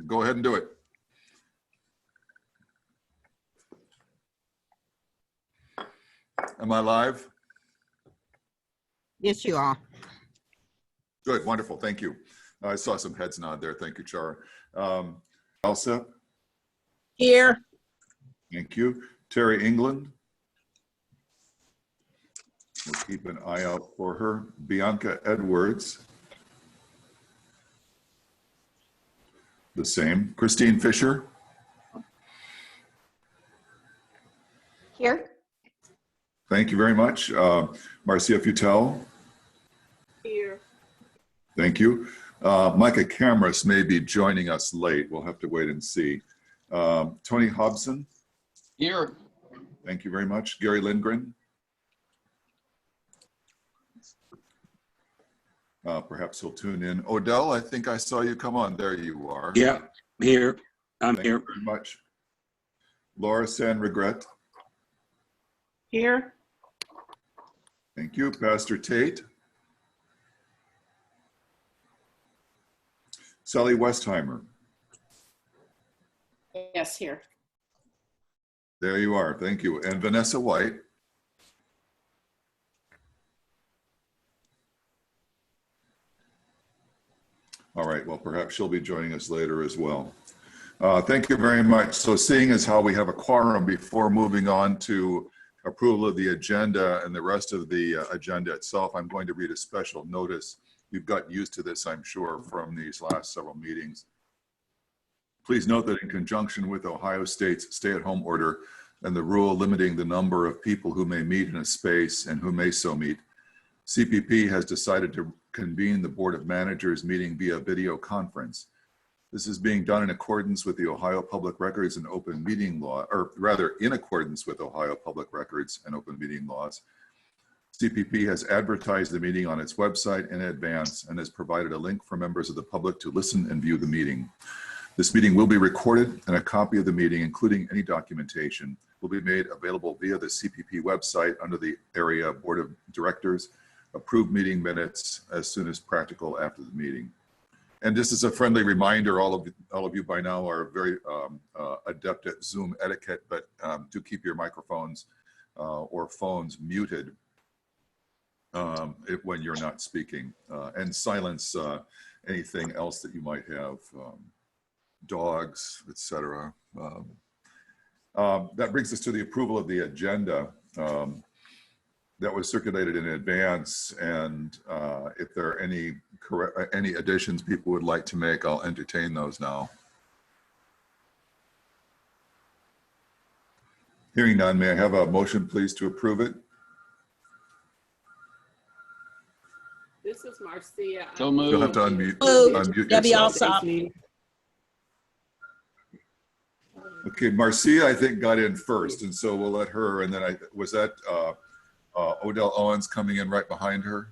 go ahead and do it. Am I live? Yes, you are. Good, wonderful, thank you. I saw some heads nod there. Thank you, Char. Elsa? Here. Thank you. Terry England? We'll keep an eye out for her. Bianca Edwards? The same. Christine Fisher? Here. Thank you very much. Marcia Futel? Here. Thank you. Micah Camrus may be joining us late. We'll have to wait and see. Tony Hobson? Here. Thank you very much. Gary Lindgren? Perhaps he'll tune in. Odell, I think I saw you come on. There you are. Yeah, here. I'm Thank here. you very much. Laura San Regret? Here. Thank you. Pastor Tate? Sally Westheimer? Yes, here. There you are. Thank you. And Vanessa White? All right. Well, perhaps she'll be joining us later as well. Thank you very much. So seeing as how we have a quorum, before moving on to approval of the agenda and the rest of the agenda itself, I'm going to read a special notice. You've got used to this, I'm sure, from these last several meetings. Please note that in conjunction with Ohio State's stay-at-home order and the rule limiting the number of people who may meet in a space and who may so meet, CPP has decided to convene the Board of Managers meeting via video conference. This is being done in accordance with the Ohio Public Records and Open Meeting Law, or rather in accordance with Ohio Public Records and Open Meeting Laws. CPP has advertised the meeting on its website in advance and has provided a link for members of the public to listen and view the meeting. This meeting will be recorded, and a copy of the meeting, including any documentation, will be made available via the CPP website under the area Board of Directors. Approved meeting minutes as soon as practical after the meeting. And just as a friendly reminder, all of you by now are very adept at Zoom etiquette, but do keep your microphones or phones muted when you're not speaking, and silence anything else that you might have, dogs, etc. That brings us to the approval of the agenda. That was circulated in advance, and if there are any additions people would like to make, I'll entertain those now. Hearing none, may I have a motion, please, to approve it? This is Marcia. So moved. You'll have to unmute Debbie yourself. Alsop. Okay, Marcia, I think, got in first, and so we'll let her, and then was that Odell Owens coming in right behind her?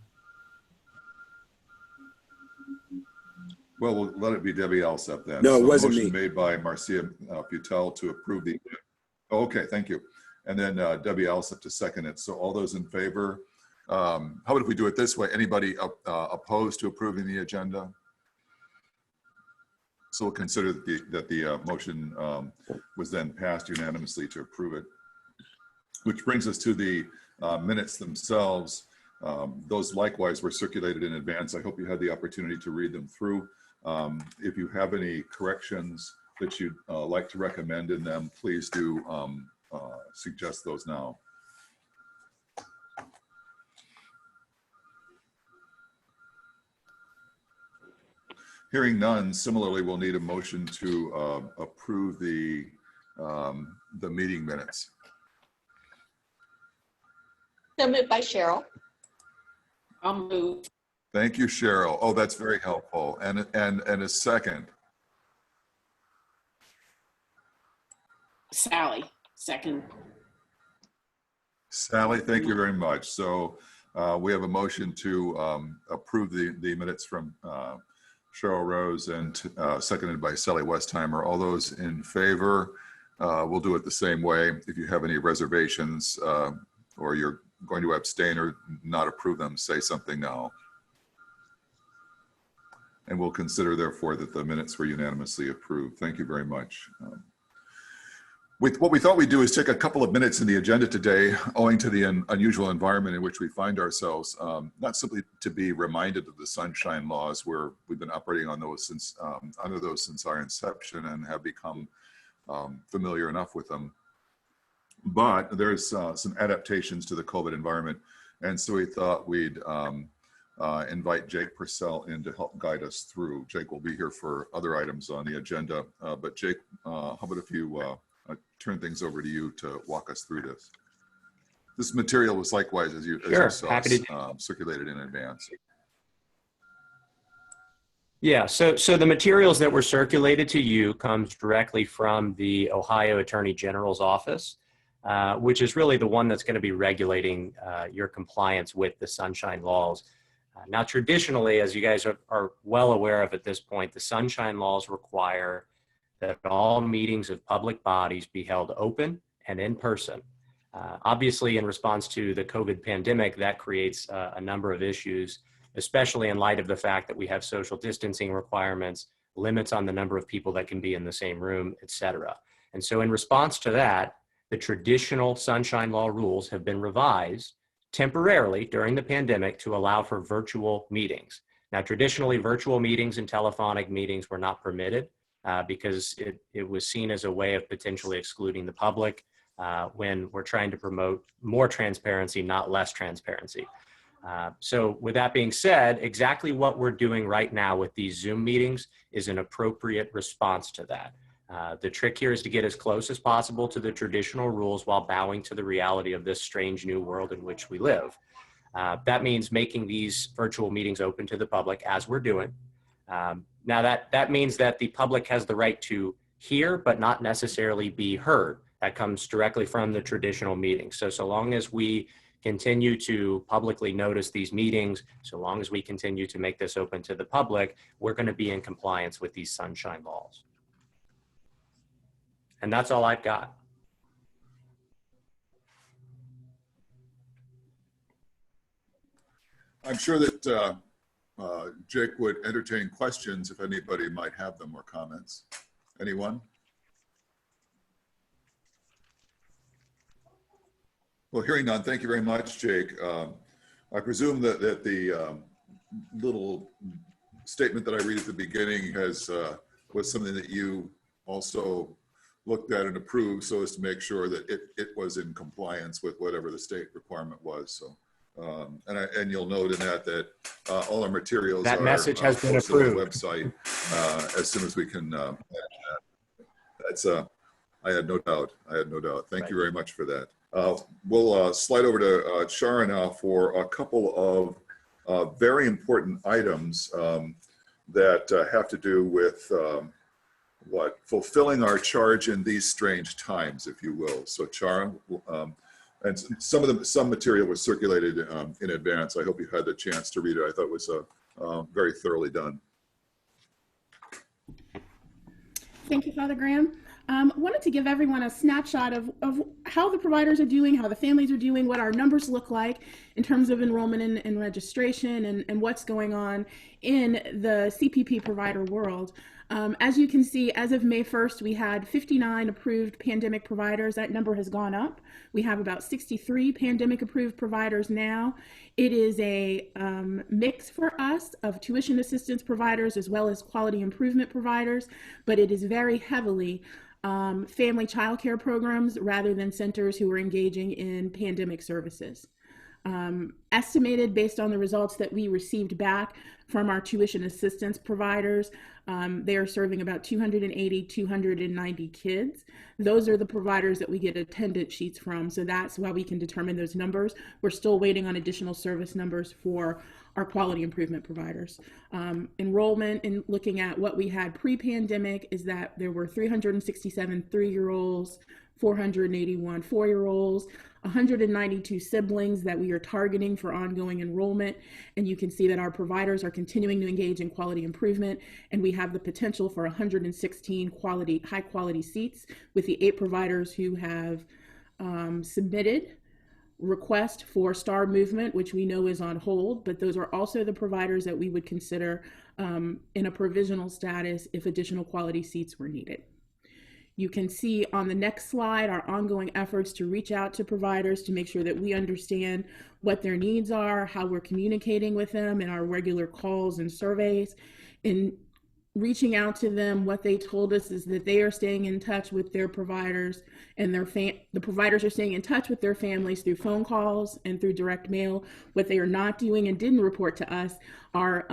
Well, we'll let it be Debbie Alsop then. No, it So wasn't motion me. made by Marcia Futel to approve the, oh, okay, thank you. And then Debbie Alsop to second it. So all those in favor, how about if we do it this way? Anybody opposed to approving the agenda? So we'll consider that the motion was then passed unanimously to approve it, which brings us to the minutes themselves. Those likewise were circulated in advance. I hope you had the opportunity to read them through. If you have any corrections that you'd like to recommend in them, please do suggest those now. Hearing none, similarly, we'll need a motion to approve the meeting minutes. So moved by Cheryl. I'll move. Thank you, Cheryl. Oh, that's very helpful. And a second. Sally, second. Sally, thank you very much. So we have a motion to approve the minutes from Cheryl Rose and seconded by Sally Westheimer. All those in favor, we'll do it the same way. If you have any reservations or you're going to abstain or not approve them, say something now. And we'll consider therefore that the minutes were unanimously approved. Thank you very much. What we thought we'd do is take a couple of minutes in the agenda today, owing to the unusual environment in which we find ourselves, not simply to be reminded of the sunshine laws, where we've been operating on those since under those since our inception and have become familiar enough with them, but there's some adaptations to the COVID environment, and so we thought we'd invite Jake Purcell in to help guide us through. Jake will be here for other items on the agenda, but Jake, how about if you turn things over to you to walk us through this. This material was likewise, as you saw, happy to circulated in advance. Yeah, so the materials that were circulated to you comes directly from the Ohio Attorney General's office, which is really the one that's going to be regulating your compliance with the sunshine laws. Now, traditionally, as you guys are well aware of at this point, the sunshine laws require that all meetings of public bodies be held open and in person. Obviously, in response to the COVID pandemic, that creates a number of issues, especially in light of the fact that we have social distancing requirements, limits on the number of people that can be in the same room, et cetera. And so in response to that, the traditional sunshine law rules have been revised temporarily during the pandemic to allow for virtual meetings. Now, traditionally, virtual meetings and telephonic meetings were not permitted because it was seen as a way of potentially excluding the public when we're trying to promote more transparency, not less transparency. So with that being said, exactly what we're doing right now with these Zoom meetings is an appropriate response to that. The trick here is to get as close as possible to the traditional rules while bowing to the reality of this strange new world in which we live. That means making these virtual meetings open to the public, as we're doing. Now that means that the public has the right to hear, but not necessarily be heard. That comes directly from the traditional meetings. So long as we continue to publicly notice these meetings, so long as we continue to make this open to the public, we're going to be in compliance with these sunshine laws. And that's all I've got. I'm sure that Jake would entertain questions if anybody might have them or comments. Anyone? Well, hearing none, thank you very much, Jake. I presume that the little statement that I read at the beginning was something that you also looked at and approved so as to make sure that it was in compliance with whatever the state requirement was. So, and you'll note in that all our materials that are message has been posted on the approved. website as soon as we can manage that. That's I had no doubt. Thank you very much for that. We'll slide over to Shara now for a couple of very important items that have to do with fulfilling our charge in these strange times, if you will. So Shara, and some material was circulated in advance. I hope you had the chance to read it. I thought it was very thoroughly done. Thank you, Father Graham. Wanted to give everyone a snapshot of how the providers are doing, how the families are doing, what our numbers look like in terms of enrollment and registration, and what's going on in the CPP provider world. As you can see, as of May 1st, we had 59 approved pandemic providers. That number has gone up. We have about 63 pandemic approved providers now. It is a mix for us of tuition assistance providers as well as quality improvement providers, but it is very heavily family child care programs rather than centers who are engaging in pandemic services. Estimated based on the results that we received back from our tuition assistance providers, they are serving about 280, 290 kids. Those are the providers that we get attendance sheets from, so that's why we can determine those numbers. We're still waiting on additional service numbers for our quality improvement providers. Enrollment, in looking at what we had pre-pandemic, is that there were 367 3-year-olds, 481 4-year-olds, 192 siblings that we are targeting for ongoing enrollment. And you can see that our providers are continuing to engage in quality improvement, and we have the potential for 116 high quality seats with the 8 providers who have submitted request for STAR movement, which we know is on hold, but those are also the providers that we would consider in a provisional status if additional quality seats were needed. You can see on the next slide our ongoing efforts to reach out to providers to make sure that we understand what their needs are, how we're communicating with them in our regular calls and surveys. In reaching out to them, what they told us is that they are staying in touch with their providers, and the providers are staying in touch with their families through phone calls and through direct mail. What they are not doing and didn't report to us are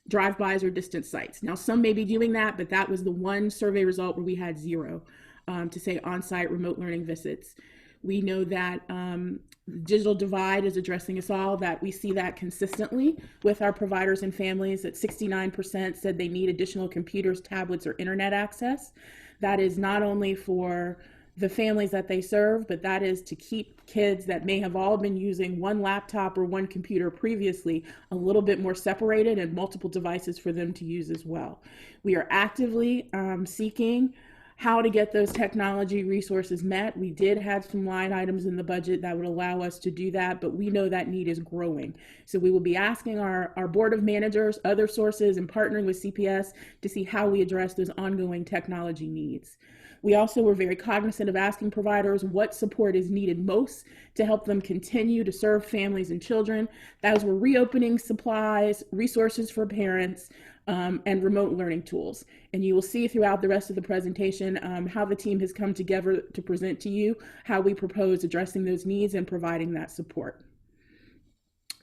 drive-bys or distance sites. Now, some may be doing that, but that was the one survey result where we had 0 to say on-site remote learning visits. We know that the digital divide is addressing us all, that we see that consistently with our providers and families, that 69% said they need additional computers, tablets, or internet access. That is not only for the families that they serve, but that is to keep kids that may have all been using one laptop or one computer previously a little bit more separated and multiple devices for them to use as well. We are actively seeking how to get those technology resources met. We did have some line items in the budget that would allow us to do that, but we know that need is growing. So we will be asking our board of managers, other sources, and partnering with CPS to see how we address those ongoing technology needs. We also were very cognizant of asking providers what support is needed most to help them continue to serve families and children. Those were reopening supplies, resources for parents, and remote learning tools. And you will see throughout the rest of the presentation how the team has come together to present to you how we propose addressing those needs and providing that support.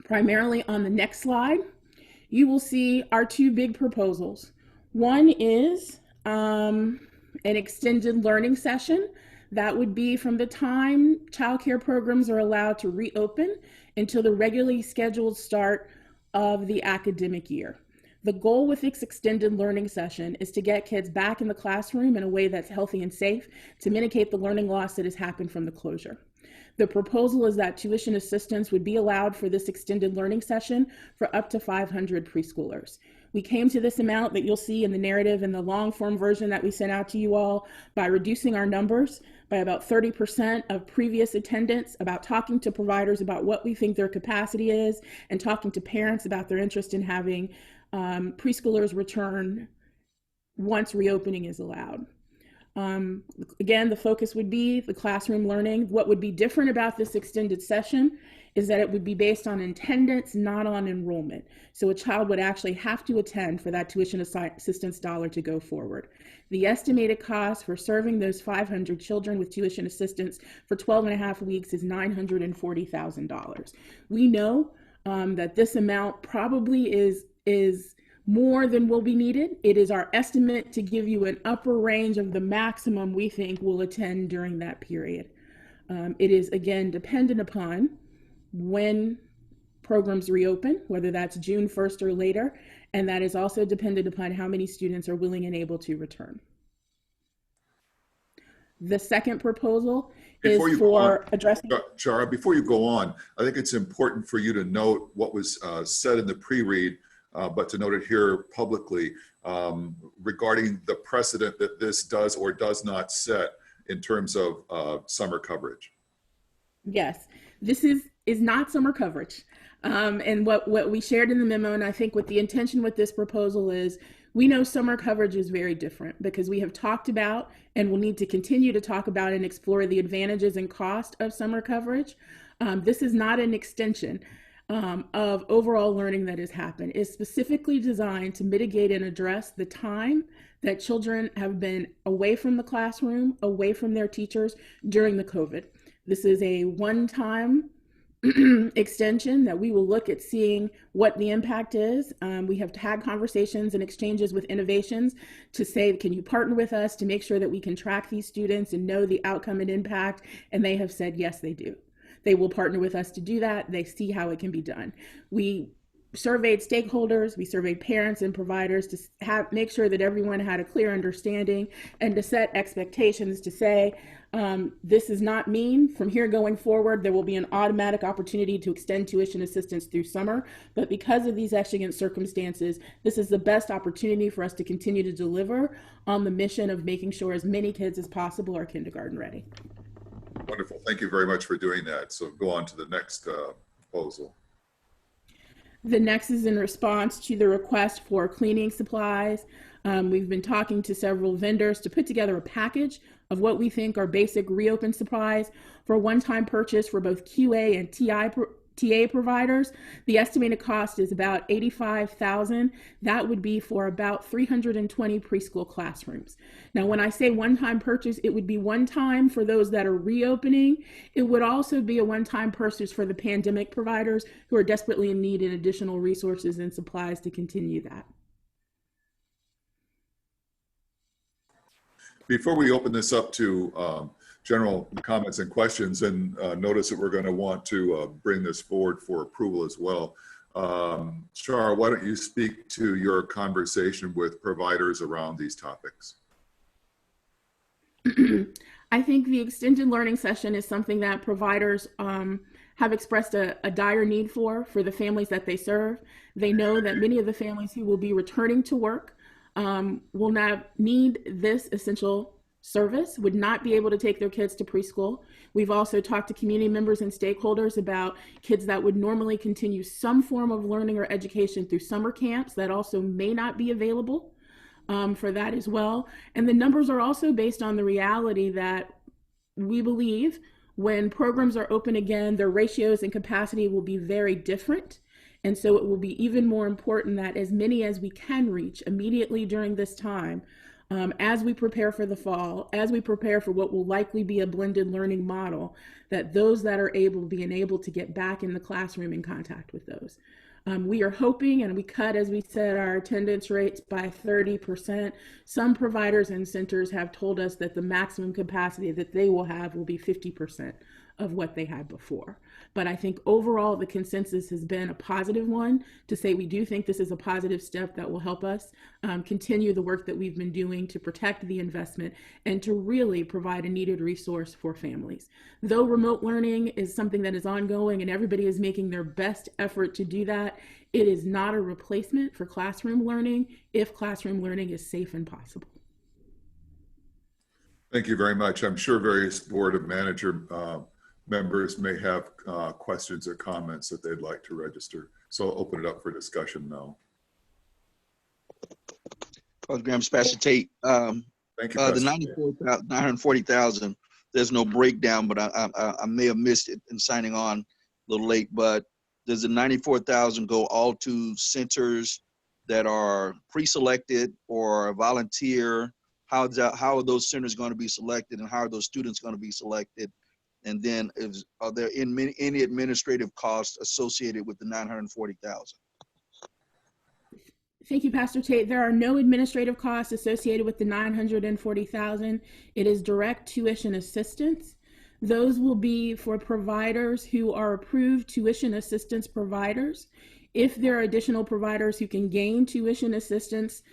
Primarily on the next slide, you will see our 2 big proposals. One is an extended learning session. That would be from the time childcare programs are allowed to reopen until the regularly scheduled start of the academic year. The goal with this extended learning session is to get kids back in the classroom in a way that's healthy and safe to mitigate the learning loss that has happened from the closure. The proposal is that tuition assistance would be allowed for this extended learning session for up to 500 preschoolers. We came to this amount that you'll see in the narrative in the long form version that we sent out to you all by reducing our numbers by about 30% of previous attendance, about talking to providers about what we think their capacity is, and talking to parents about their interest in having preschoolers return once reopening is allowed. Again, the focus would be the classroom learning. What would be different about this extended session is that it would be based on attendance, not on enrollment. So a child would actually have to attend for that tuition assistance dollar to go forward. The estimated cost for serving those 500 children with tuition assistance for 12 and a half weeks is $940,000. We know that this amount probably is more than will be needed. It is our estimate to give you an upper range of the maximum we think will attend during that period. It is, again, dependent upon when programs reopen, whether that's June 1st or later, and that is also dependent upon how many students are willing and able to return. The second proposal is for addressing... Shara, before you go on, I think it's important for you to note what was said in the pre-read, but to note it here publicly regarding the precedent that this does or does not set in terms of summer coverage. Yes, this is not summer coverage. And what we shared in the memo, and I think what the intention with this proposal is, we know summer coverage is very different because we have talked about and will need to continue to talk about and explore the advantages and cost of summer coverage. This is not an extension of overall learning that has happened. It's specifically designed to mitigate and address the time that children have been away from the classroom, away from their teachers during the COVID. This is a one-time extension that we will look at seeing what the impact is. We have had conversations and exchanges with Innovations to say, can you partner with us to make sure that we can track these students and know the outcome and impact? And they have said, yes, they do. They will partner with us to do that. They see how it can be done. We surveyed stakeholders, we surveyed parents and providers to make sure that everyone had a clear understanding and to set expectations to say, this does not mean from here going forward there will be an automatic opportunity to extend tuition assistance through summer, but because of these exigent circumstances, this is the best opportunity for us to continue to deliver on the mission of making sure as many kids as possible are kindergarten ready. Wonderful. Thank you very much for doing that. So go on to the next proposal. The next is in response to the request for cleaning supplies. We've been talking to several vendors to put together a package of what we think are basic reopen supplies for a one-time purchase for both QA and TA providers. The estimated cost is about $85,000. That would be for about 320 preschool classrooms. Now, when I say one-time purchase, it would be one time for those that are reopening. It would also be a one-time purchase for the pandemic providers who are desperately in need of additional resources and supplies to continue that. Before we open this up to general comments and questions, and notice that we're going to want to bring this forward for approval as well. Shar, why don't you speak to your conversation with providers around these topics? I think the extended learning session is something that providers have expressed a dire need for the families that they serve. They know that many of the families who will be returning to work will not need this essential service, would not be able to take their kids to preschool. We've also talked to community members and stakeholders about kids that would normally continue some form of learning or education through summer camps that also may not be available for that as well. And the numbers are also based on the reality that we believe when programs are open again, their ratios and capacity will be very different. And so it will be even more important that as many as we can reach immediately during this time, as we prepare for the fall, as we prepare for what will likely be a blended learning model, that those that are able to get back in the classroom in contact with those. We are hoping, and we cut, as we said, our attendance rates by 30%. Some providers and centers have told us that the maximum capacity that they will have will be 50% of what they had before. But I think overall the consensus has been a positive one to say we do think this is a positive step that will help us continue the work that we've been doing to protect the investment and to really provide a needed resource for families. Though remote learning is something that is ongoing and everybody is making their best effort to do that, it is not a replacement for classroom learning if classroom learning is safe and possible. Thank you very much. I'm sure various board of manager members may have questions or comments that they'd like to register. So I'll open it up for discussion now. Graham, Pastor Tate. Thank you, Pastor. The 940,000, there's no breakdown, but I may have missed it in signing on a little late, but does the 94,000 go all to centers that are pre-selected or volunteer? How are those centers going to be selected, and how are those students going to be selected? And then are there any administrative costs associated with the 940,000? Thank you, Pastor Tate. There are no administrative costs associated with the 940,000. It is direct tuition assistance. Those will be for providers who are approved tuition assistance providers. If there are additional providers who can gain tuition assistance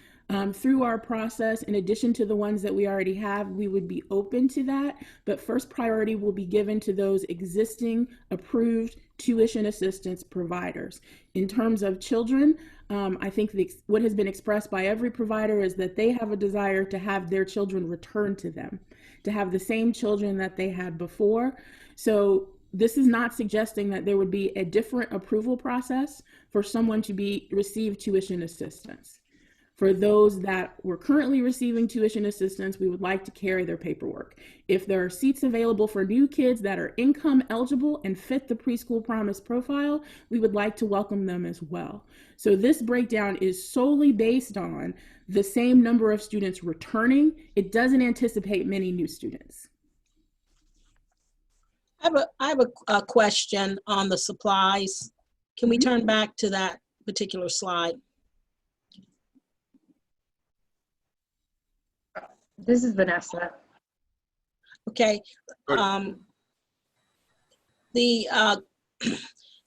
through our process, in addition to the ones that we already have, we would be open to that. But first priority will be given to those existing approved tuition assistance providers. In terms of children, I think what has been expressed by every provider is that they have a desire to have their children return to them, to have the same children that they had before. So this is not suggesting that there would be a different approval process for someone to receive tuition assistance. For those that were currently receiving tuition assistance, we would like to carry their paperwork. If there are seats available for new kids that are income eligible and fit the preschool promise profile, we would like to welcome them as well. So this breakdown is solely based on the same number of students returning. It doesn't anticipate many new students. I have a question on the supplies. Can we turn back to that particular slide? This is Vanessa. Okay. The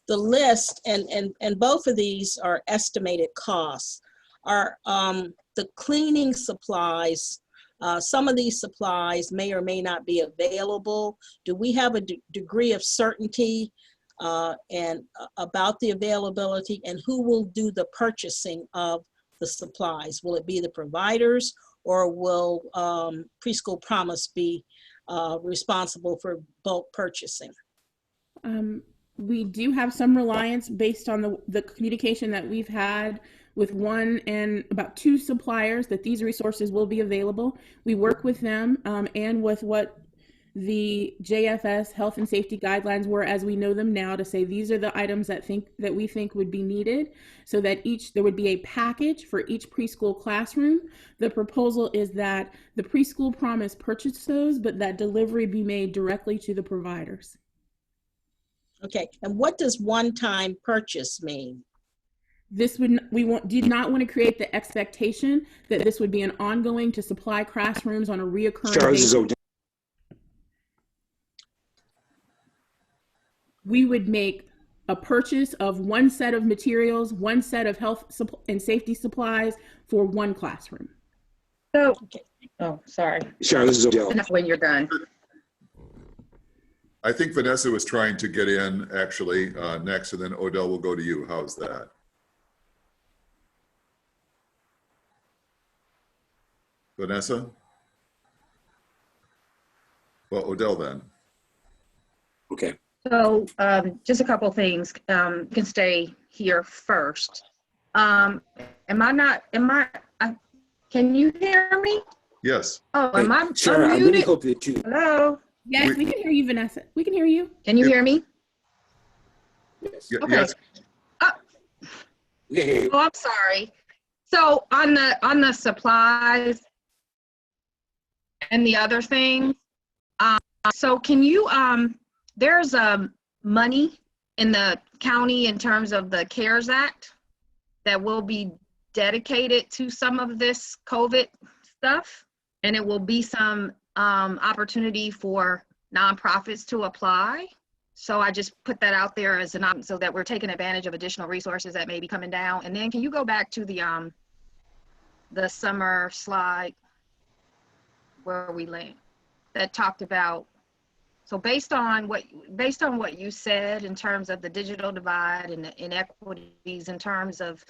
list and both of these are estimated costs. Are the cleaning supplies, some of these supplies may or may not be available. Do we have a degree of certainty and about the availability, and who will do the purchasing of the supplies? Will it be the providers, or will Preschool Promise be responsible for bulk purchasing? we do have some reliance based on the communication that we've had with one and about two suppliers that these resources will be available. We work with them and with what the JFS health and safety guidelines were as we know them now, to say these are the items that we think would be needed, so that there would be a package for each preschool classroom. The proposal is that the preschool promise purchase those, but that delivery be made directly to the providers. Okay, and what does one-time purchase mean? Did not want to create the expectation that this would be an ongoing to supply classrooms on a reoccurring basis. We would make a purchase of one set of materials, one set of health and safety supplies for one classroom. So, oh, sorry. Sure, this is Odell. Enough when you're done. I think Vanessa was trying to get in actually next, and then Odell will go to you. How's that? Vanessa? Well, Odell then. Okay. So just a couple of things. You can stay here first. Can you hear me? Yes. Oh, am I Sure, I really unmuted? hope that you. Hello? Yes, we can hear you, Vanessa. We can hear you. Can you hear me? Yes. Y- Okay. Yes. Yeah. Oh, I'm sorry. So on the supplies and the other things, so can you, there's money in the county in terms of the CARES Act that will be dedicated to some of this COVID stuff, and it will be some opportunity for nonprofits to apply. So I just put that out there as so that we're taking advantage of additional resources that may be coming down. And then can you go back to the summer slide where we land that talked about, so based on what you said in terms of the digital divide and the inequities, in terms of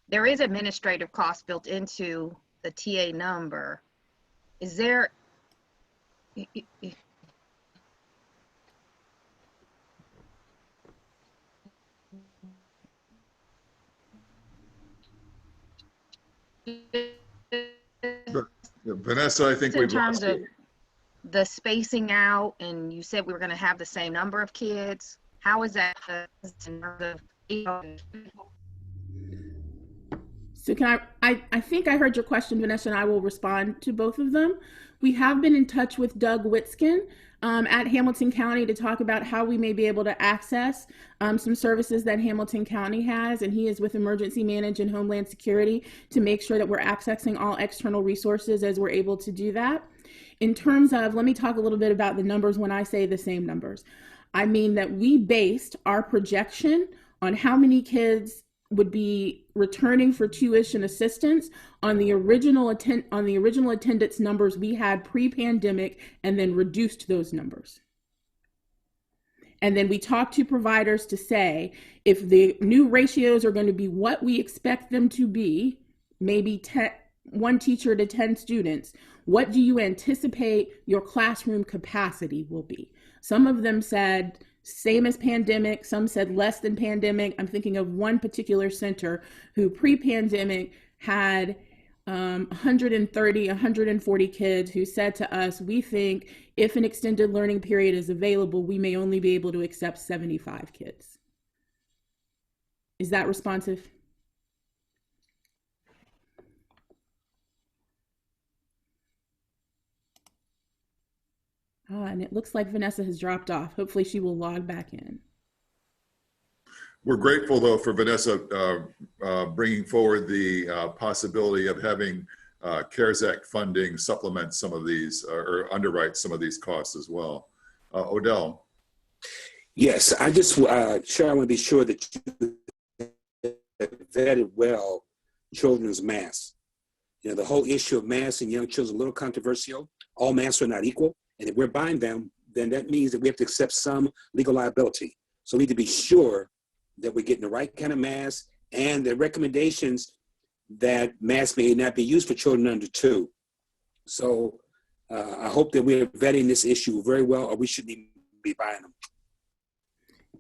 there is administrative cost built into the TA number, is there Vanessa, I think in we've terms lost of you. the spacing out, and you said we were going to have the same number of kids. How is that in terms of, So I think I heard your question, Vanessa, and I will respond to both of them. We have been in touch with Doug Witskin at Hamilton County to talk about how we may be able to access some services that Hamilton County has, and he is with Emergency Management and Homeland Security to make sure that we're accessing all external resources as we're able to do that. In terms of, let me talk a little bit about the numbers when I say the same numbers. I mean that we based our projection on how many kids would be returning for tuition assistance on the original attendance numbers we had pre-pandemic, and then reduced those numbers. And then we talked to providers to say, if the new ratios are going to be what we expect them to be, maybe 1 teacher to 10 students, what do you anticipate your classroom capacity will be? Some of them said same as pandemic, some said less than pandemic. I'm thinking of one particular center who pre-pandemic had 130, 140 kids who said to us, we think if an extended learning period is available, we may only be able to accept 75 kids. Is that responsive? And it looks like Vanessa has dropped off. Hopefully she will log back in. We're grateful, though, for Vanessa bringing forward the possibility of having CARES Act funding supplement some of these or underwrite some of these costs as well. Odell. Yes, I just, Sharon, I want to be sure that you vetted well children's masks. You know, the whole issue of masks in young children is a little controversial. All masks are not equal. And if we're buying them, then that means that we have to accept some legal liability. So we need to be sure that we're getting the right kind of mask, and the recommendations that masks may not be used for children under 2. So I hope that we're vetting this issue very well, or we shouldn't even be buying them.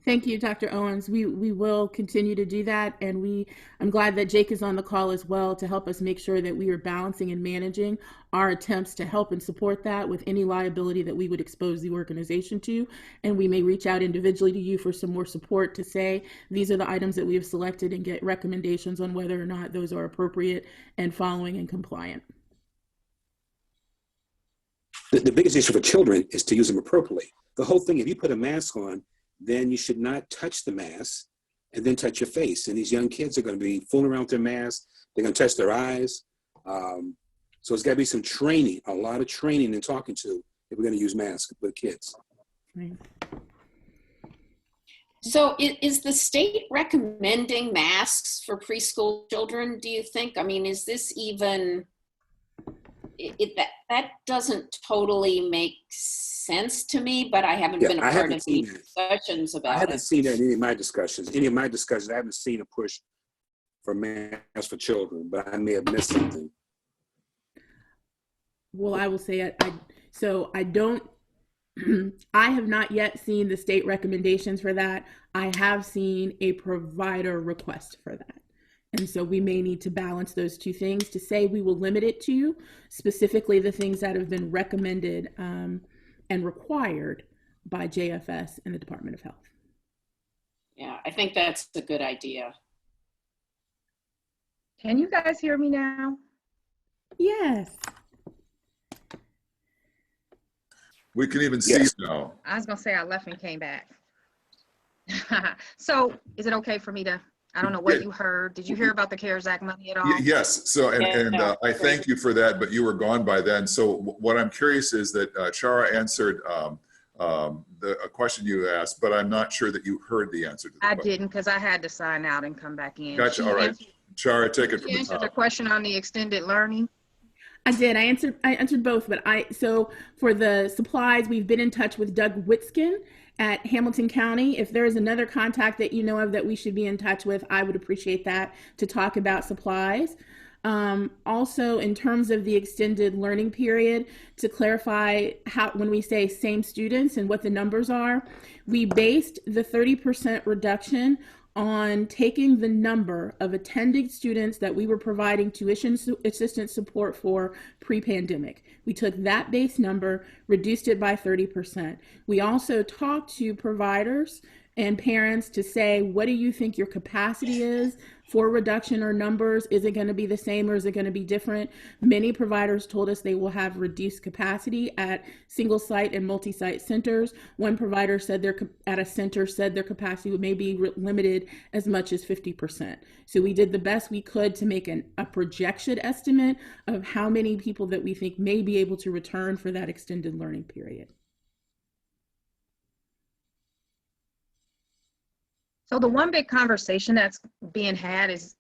Thank you, Dr. Owens. We will continue to do that, and I'm glad that Jake is on the call as well to help us make sure that we are balancing and managing our attempts to help and support that with any liability that we would expose the organization to. And we may reach out individually to you for some more support to say these are the items that we have selected and get recommendations on whether or not those are appropriate and following and compliant. The biggest issue for children is to use them appropriately. The whole thing, if you put a mask on, then you should not touch the mask and then touch your face. And these young kids are going to be fooling around with their masks. They're going to touch their eyes. So it's got to be some training, a lot of training and talking to if we're going to use masks with kids. Right. So is the state recommending masks for preschool children, do you think? I mean, is this even, that doesn't totally make sense to me, but I haven't been a part of any discussions about it. I haven't seen that in any of my discussions. Any of my discussions, I haven't seen a push for masks for children, but I may have missed something. Well, I will say I don't, I have not yet seen the state recommendations for that. I have seen a provider request for that. And so we may need to balance those two things to say we will limit it to specifically the things that have been recommended and required by JFS and the Department of Health. Yeah, I think that's a good idea. Can you guys hear me now? Yes. We can even see Yes. now. I was gonna say I left and came back. So is it okay for me to, I don't know what you heard. Did you hear about the CARES Act money at all? Yes. So, and Yeah. I thank you for that, but you were gone by then. So what I'm curious is that Chara answered a question you asked, but I'm not sure that you heard the answer to the I question. didn't, because I had to sign out and come back in. Gotcha. All right. Chara, take it from She the answered the top. question on the extended learning. I did. I answered both, but so for the supplies, we've been in touch with Doug Witskin at Hamilton County. If there is another contact that you know of that we should be in touch with, I would appreciate that to talk about supplies. Also, in terms of the extended learning period, to clarify how, when we say same students and what the numbers are, we based the 30% reduction on taking the number of attending students that we were providing tuition assistance support for pre-pandemic. We took that base number, reduced it by 30%. We also talked to providers and parents to say, what do you think your capacity is for reduction or numbers? Is it going to be the same or is it going to be different? Many providers told us they will have reduced capacity at single site and multi-site centers. One provider said at a center said their capacity may be limited as much as 50%. So we did the best we could to make a projection estimate of how many people that we think may be able to return for that extended learning period. So the one big conversation that's being had is,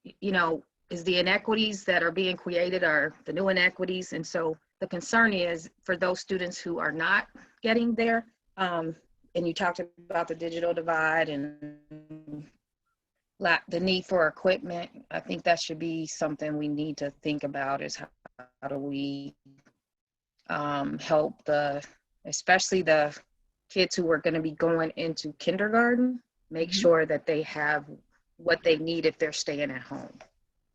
is the inequities that are being created are the new inequities. And so the concern is for those students who are not getting there. And you talked about the digital divide and the need for equipment. I think that should be something we need to think about is how do we help especially the kids who are going to be going into kindergarten, make sure that they have what they need if they're staying at home.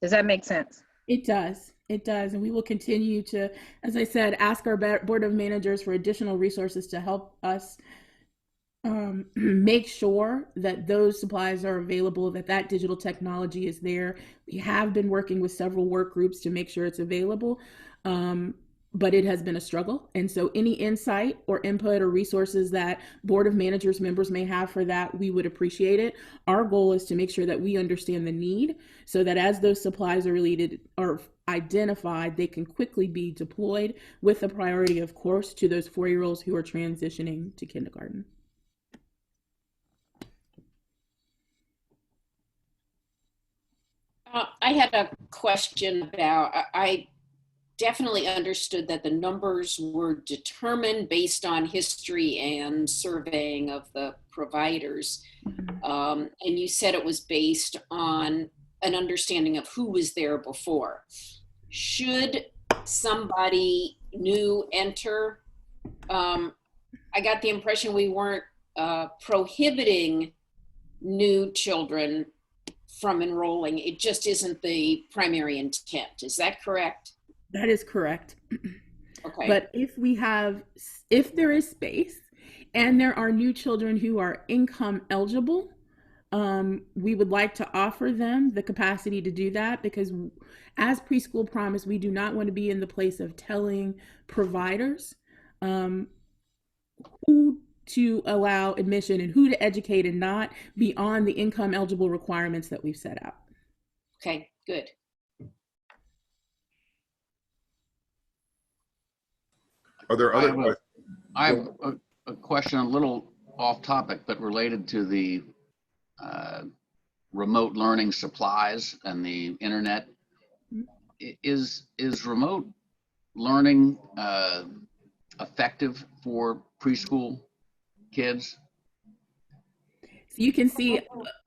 Does that make sense? It does. It does. And we will continue to, as I said, ask our board of managers for additional resources to help us make sure that those supplies are available, that digital technology is there. We have been working with several work groups to make sure it's available. But it has been a struggle. And so any insight or input or resources that Board of Managers members may have for that, we would appreciate it. Our goal is to make sure that we understand the need so that as those supplies are related or identified, they can quickly be deployed with a priority, of course, to those 4-year-olds who are transitioning to kindergarten. I had a question about, I definitely understood that the numbers were determined based on history and surveying of the providers. And you said it was based on an understanding of who was there before. Should somebody new enter, I got the impression we weren't prohibiting new children from enrolling. It just isn't the primary intent. Is that correct? That is correct. Okay. But if there is space and there are new children who are income eligible, we would like to offer them the capacity to do that, because as Preschool promised, we do not want to be in the place of telling providers who to allow admission and who to educate and not, beyond the income eligible requirements that we've set out. Okay, good. Are there other questions? I have a question a little off topic, but related to the remote learning supplies and the internet. Is remote learning effective for preschool kids? So you can see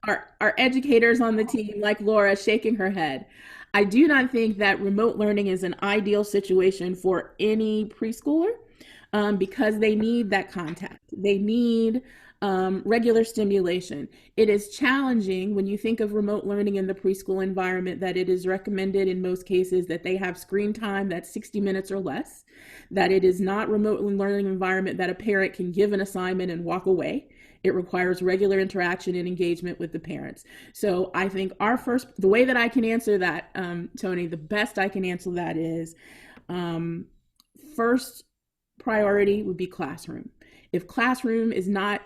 our educators on the team, like Laura, shaking her head. I do not think that remote learning is an ideal situation for any preschooler, because they need that contact. They need regular stimulation. It is challenging when you think of remote learning in the preschool environment, that it is recommended in most cases that they have screen time that's 60 minutes or less, that it is not remote learning environment that a parent can give an assignment and walk away. It requires regular interaction and engagement with the parents. So I think the way that I can answer that, Tony, the best I can answer that is, first priority would be classroom. If classroom is not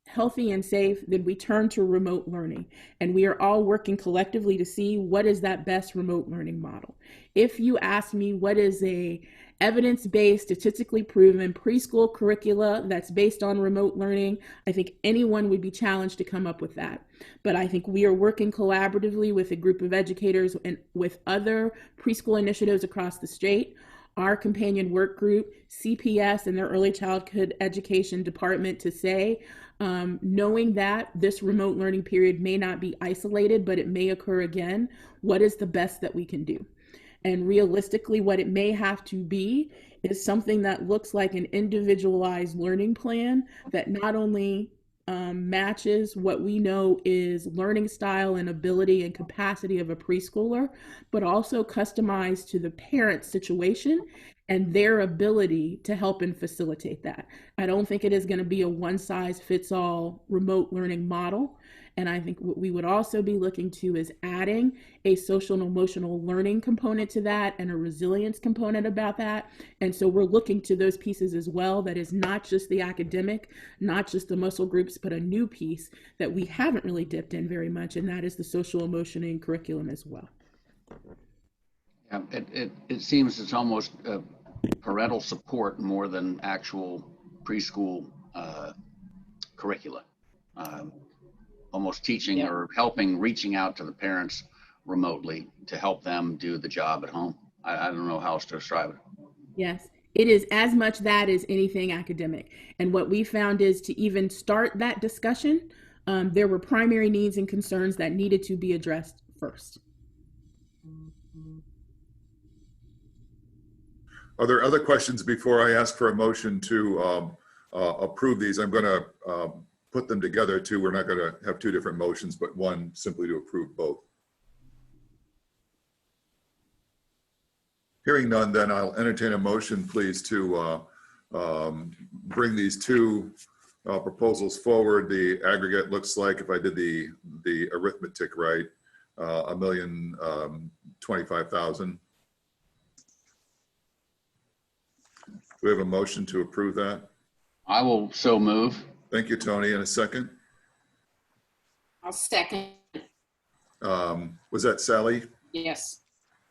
healthy and safe, then we turn to remote learning. And we are all working collectively to see what is that best remote learning model. If you ask me what is a evidence-based, statistically proven preschool curricula that's based on remote learning, I think anyone would be challenged to come up with that. But I think we are working collaboratively with a group of educators and with other preschool initiatives across the state. Our companion work group, CPS, and their early childhood education department, to say, knowing that this remote learning period may not be isolated, but it may occur again, what is the best that we can do? And realistically, what it may have to be is something that looks like an individualized learning plan that not only matches what we know is learning style and ability and capacity of a preschooler, but also customized to the parent's situation and their ability to help and facilitate that. I don't think it is going to be a one-size-fits-all remote learning model. And I think what we would also be looking to is adding a social and emotional learning component to that, and a resilience component about that. And so we're looking to those pieces as well. That is not just the academic, not just the muscle groups, but a new piece that we haven't really dipped in very much, and that is the social emotional curriculum as well. Yeah, it seems it's almost parental support more than actual preschool curricula. Almost teaching or helping, reaching out to the parents remotely to help them do the job at home. I don't know how else to describe it. Yes, it is as much that as anything academic. And what we found is, to even start that discussion, there were primary needs and concerns that needed to be addressed first. Are there other questions before I ask for a motion to approve these? I'm going to put them together too. We're not going to have two different motions, but one simply to approve both. Hearing none, then I'll entertain a motion, please, to bring these two proposals forward. The aggregate looks like, if I did the arithmetic right, $1,025,000. Do we have a motion to approve that? I will so move. Thank you, Tony. In a second. I'll second. Was that Sally? Yes.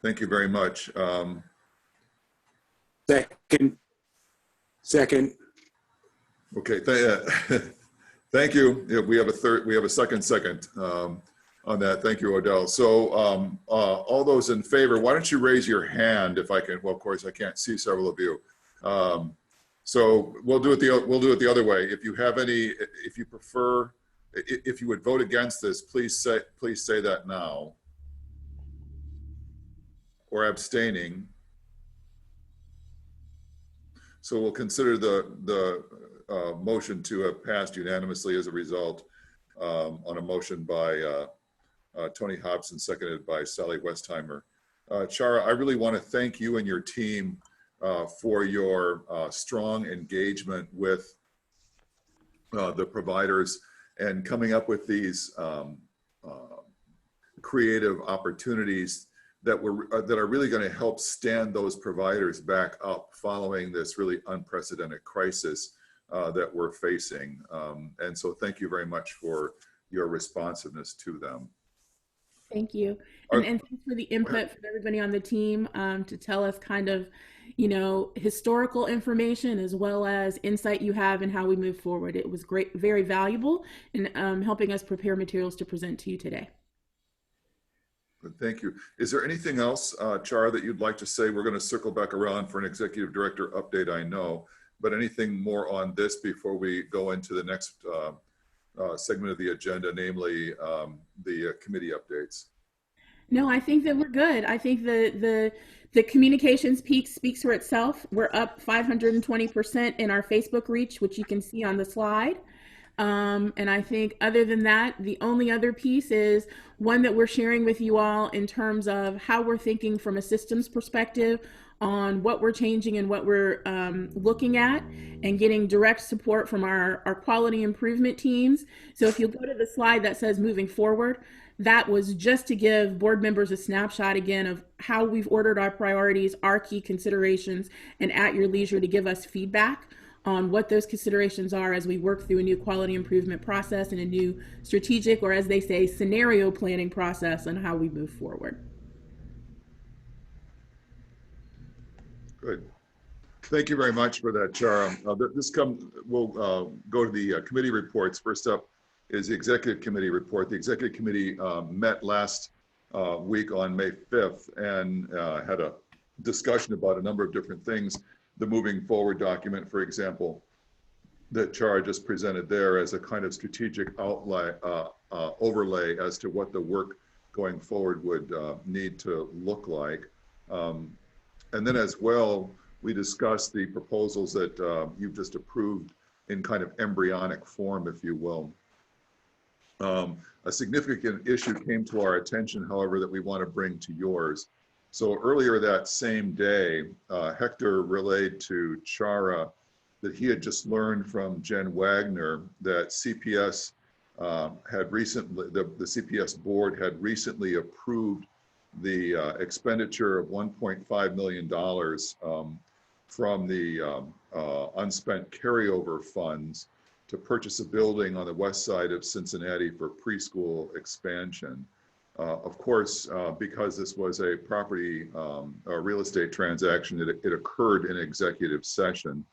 Thank you very much. Second. Okay. Thank you. Yeah, we have a second on that. Thank you, Odell. So all those in favor, why don't you raise your hand if I can? Well, of course, I can't see several of you. So we'll do it the other way. If you have any, if you prefer, if you would vote against this, please say that now. Or abstaining. So we'll consider the motion to have passed unanimously as a result. on a motion by Tony Hobson, seconded by Sally Westheimer. Chara, I really want to thank you and your team for your strong engagement with the providers and coming up with these creative opportunities that are really going to help stand those providers back up following this really unprecedented crisis that we're facing. And so thank you very much for your responsiveness to them. Thank you. And thanks for the input from everybody on the team to tell us kind of, you know, historical information as well as insight you have in how we move forward. It was great, very valuable in helping us prepare materials to present to you today. Good, thank you. Is there anything else, Chara, that you'd like to say? We're going to circle back around for an executive director update, I know, but anything more on this before we go into the next segment of the agenda, namely the committee updates? No, I think that we're good. I think the communications peak speaks for itself. We're up 520% in our Facebook reach, which you can see on the slide. And I think other than that, the only other piece is one that we're sharing with you all in terms of how we're thinking from a systems perspective on what we're changing and what we're looking at, and getting direct support from our quality improvement teams. So if you'll go to the slide that says moving forward, that was just to give board members a snapshot again of how we've ordered our priorities, our key considerations, and at your leisure to give us feedback on what those considerations are as we work through a new quality improvement process and a new strategic, or as they say, scenario planning process on how we move forward. Good. Thank you very much for that, Chara. We'll go to the committee reports. First up is the executive committee report. The executive committee met last week on May 5th and had a discussion about a number of different things. The moving forward document, for example, that Chara just presented there as a kind of strategic overlay as to what the work going forward would need to look like. And then as well, we discussed the proposals that you've just approved in kind of embryonic form, if you will. A significant issue came to our attention, however, that we want to bring to yours. So earlier that same day, Hector relayed to Chara that he had just learned from Jen Wagner that CPS had recently, the CPS board had recently approved the expenditure of $1.5 million from the unspent carryover funds to purchase a building on the west side of Cincinnati for preschool expansion. Of course, because this was a property, a real estate transaction, it occurred in executive session.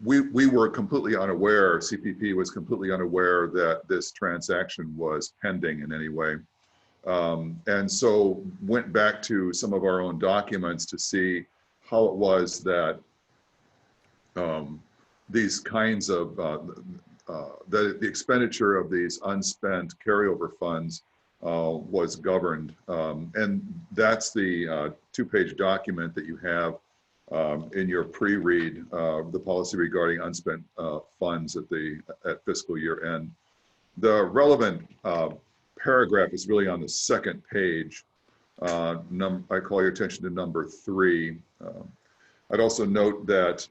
We were completely unaware, CPP was completely unaware that this transaction was pending in any way. And so went back to some of our own documents to see how it was that these kinds of, the expenditure of these unspent carryover funds was governed. And that's the two-page document that you have in your pre-read, the policy regarding unspent funds at fiscal year end. The relevant paragraph is really on the second page. I call your attention to number 3. I'd also note that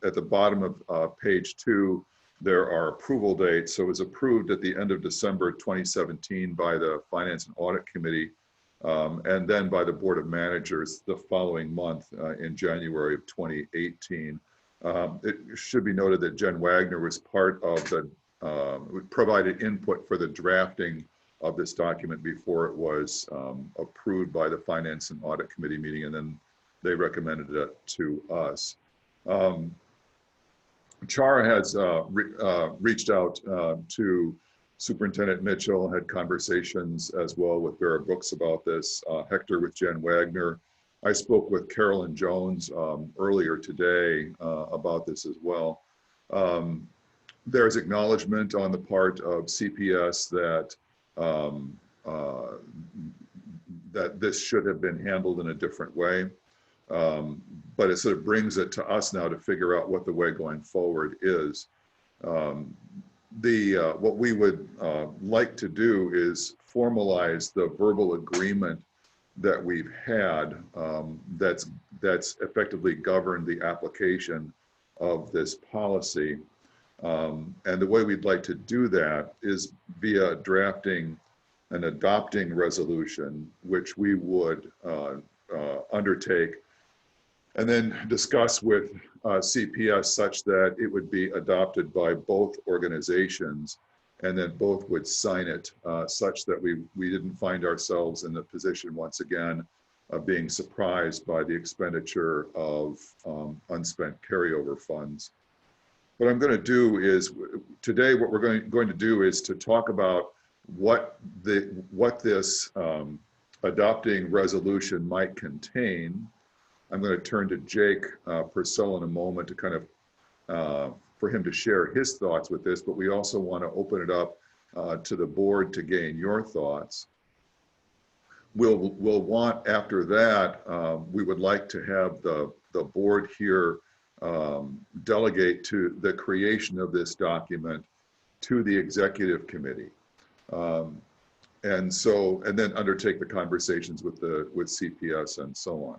at the bottom of page 2, there are approval dates. So it was approved at the end of December 2017 by the Finance and Audit Committee, and then by the Board of Managers the following month in January of 2018. It should be noted that Jen Wagner was part of provided input for the drafting of this document before it was approved by the Finance and Audit Committee meeting, and then they recommended it to us. Chara has reached out to Superintendent Mitchell, had conversations as well with Vera Brooks about this, Hector with Jen Wagner. I spoke with Carolyn Jones earlier today about this as well. There's acknowledgement on the part of CPS that that this should have been handled in a different way. but it sort of brings it to us now to figure out what the way going forward is. What we would like to do is formalize the verbal agreement that we've had that's effectively governed the application of this policy. And the way we'd like to do that is via drafting an adopting resolution, which we would undertake and then discuss with CPS such that it would be adopted by both organizations, and then both would sign it such that we didn't find ourselves in the position once again of being surprised by the expenditure of unspent carryover funds. What I'm going to do is today, what we're going to do is to talk about what this adopting resolution might contain. I'm going to turn to Jake Purcell in a moment to kind of for him to share his thoughts with this, but we also want to open it up to the board to gain your thoughts. We'll want, after that, we would like to have the board here delegate to the creation of this document to the executive committee. And then undertake the conversations with CPS and so on.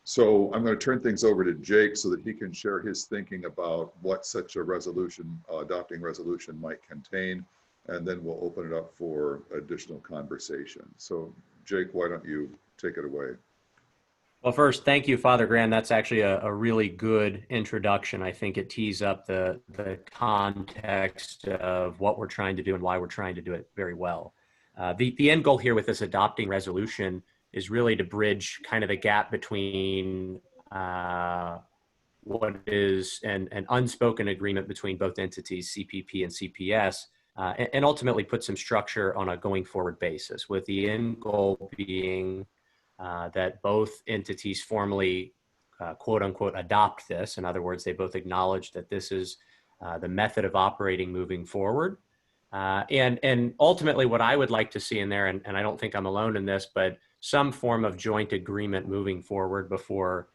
So I'm going to turn things over to Jake so that he can share his thinking about what such a resolution, adopting resolution might contain, and then we'll open it up for additional conversation. So Jake, why don't you take it away? Well, first, thank you, Father Graham. That's actually a really good introduction. I think it tees up the context of what we're trying to do and why we're trying to do it very well. The end goal here with this adopting resolution is really to bridge kind of the gap between what is an unspoken agreement between both entities, CPP and CPS, and ultimately put some structure on a going forward basis, with the end goal being that both entities formally, quote unquote, adopt this. In other words, they both acknowledge that this is the method of operating moving forward. And ultimately what I would like to see in there, and I don't think I'm alone in this, but some form of joint agreement moving forward before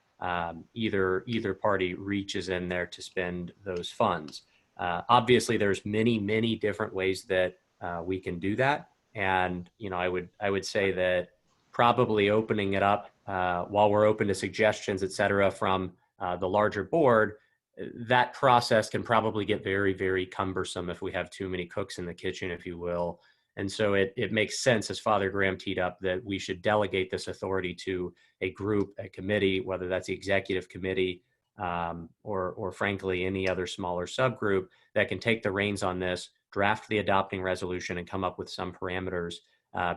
either party reaches in there to spend those funds. Obviously, there's many different ways that we can do that. And, you know, I would say that probably opening it up while we're open to suggestions, et cetera, from the larger board, that process can probably get very cumbersome if we have too many cooks in the kitchen, if you will. And so it makes sense, as Father Graham teed up, that we should delegate this authority to a group, a committee, whether that's the executive committee or frankly, any other smaller subgroup that can take the reins on this, draft the adopting resolution, and come up with some parameters,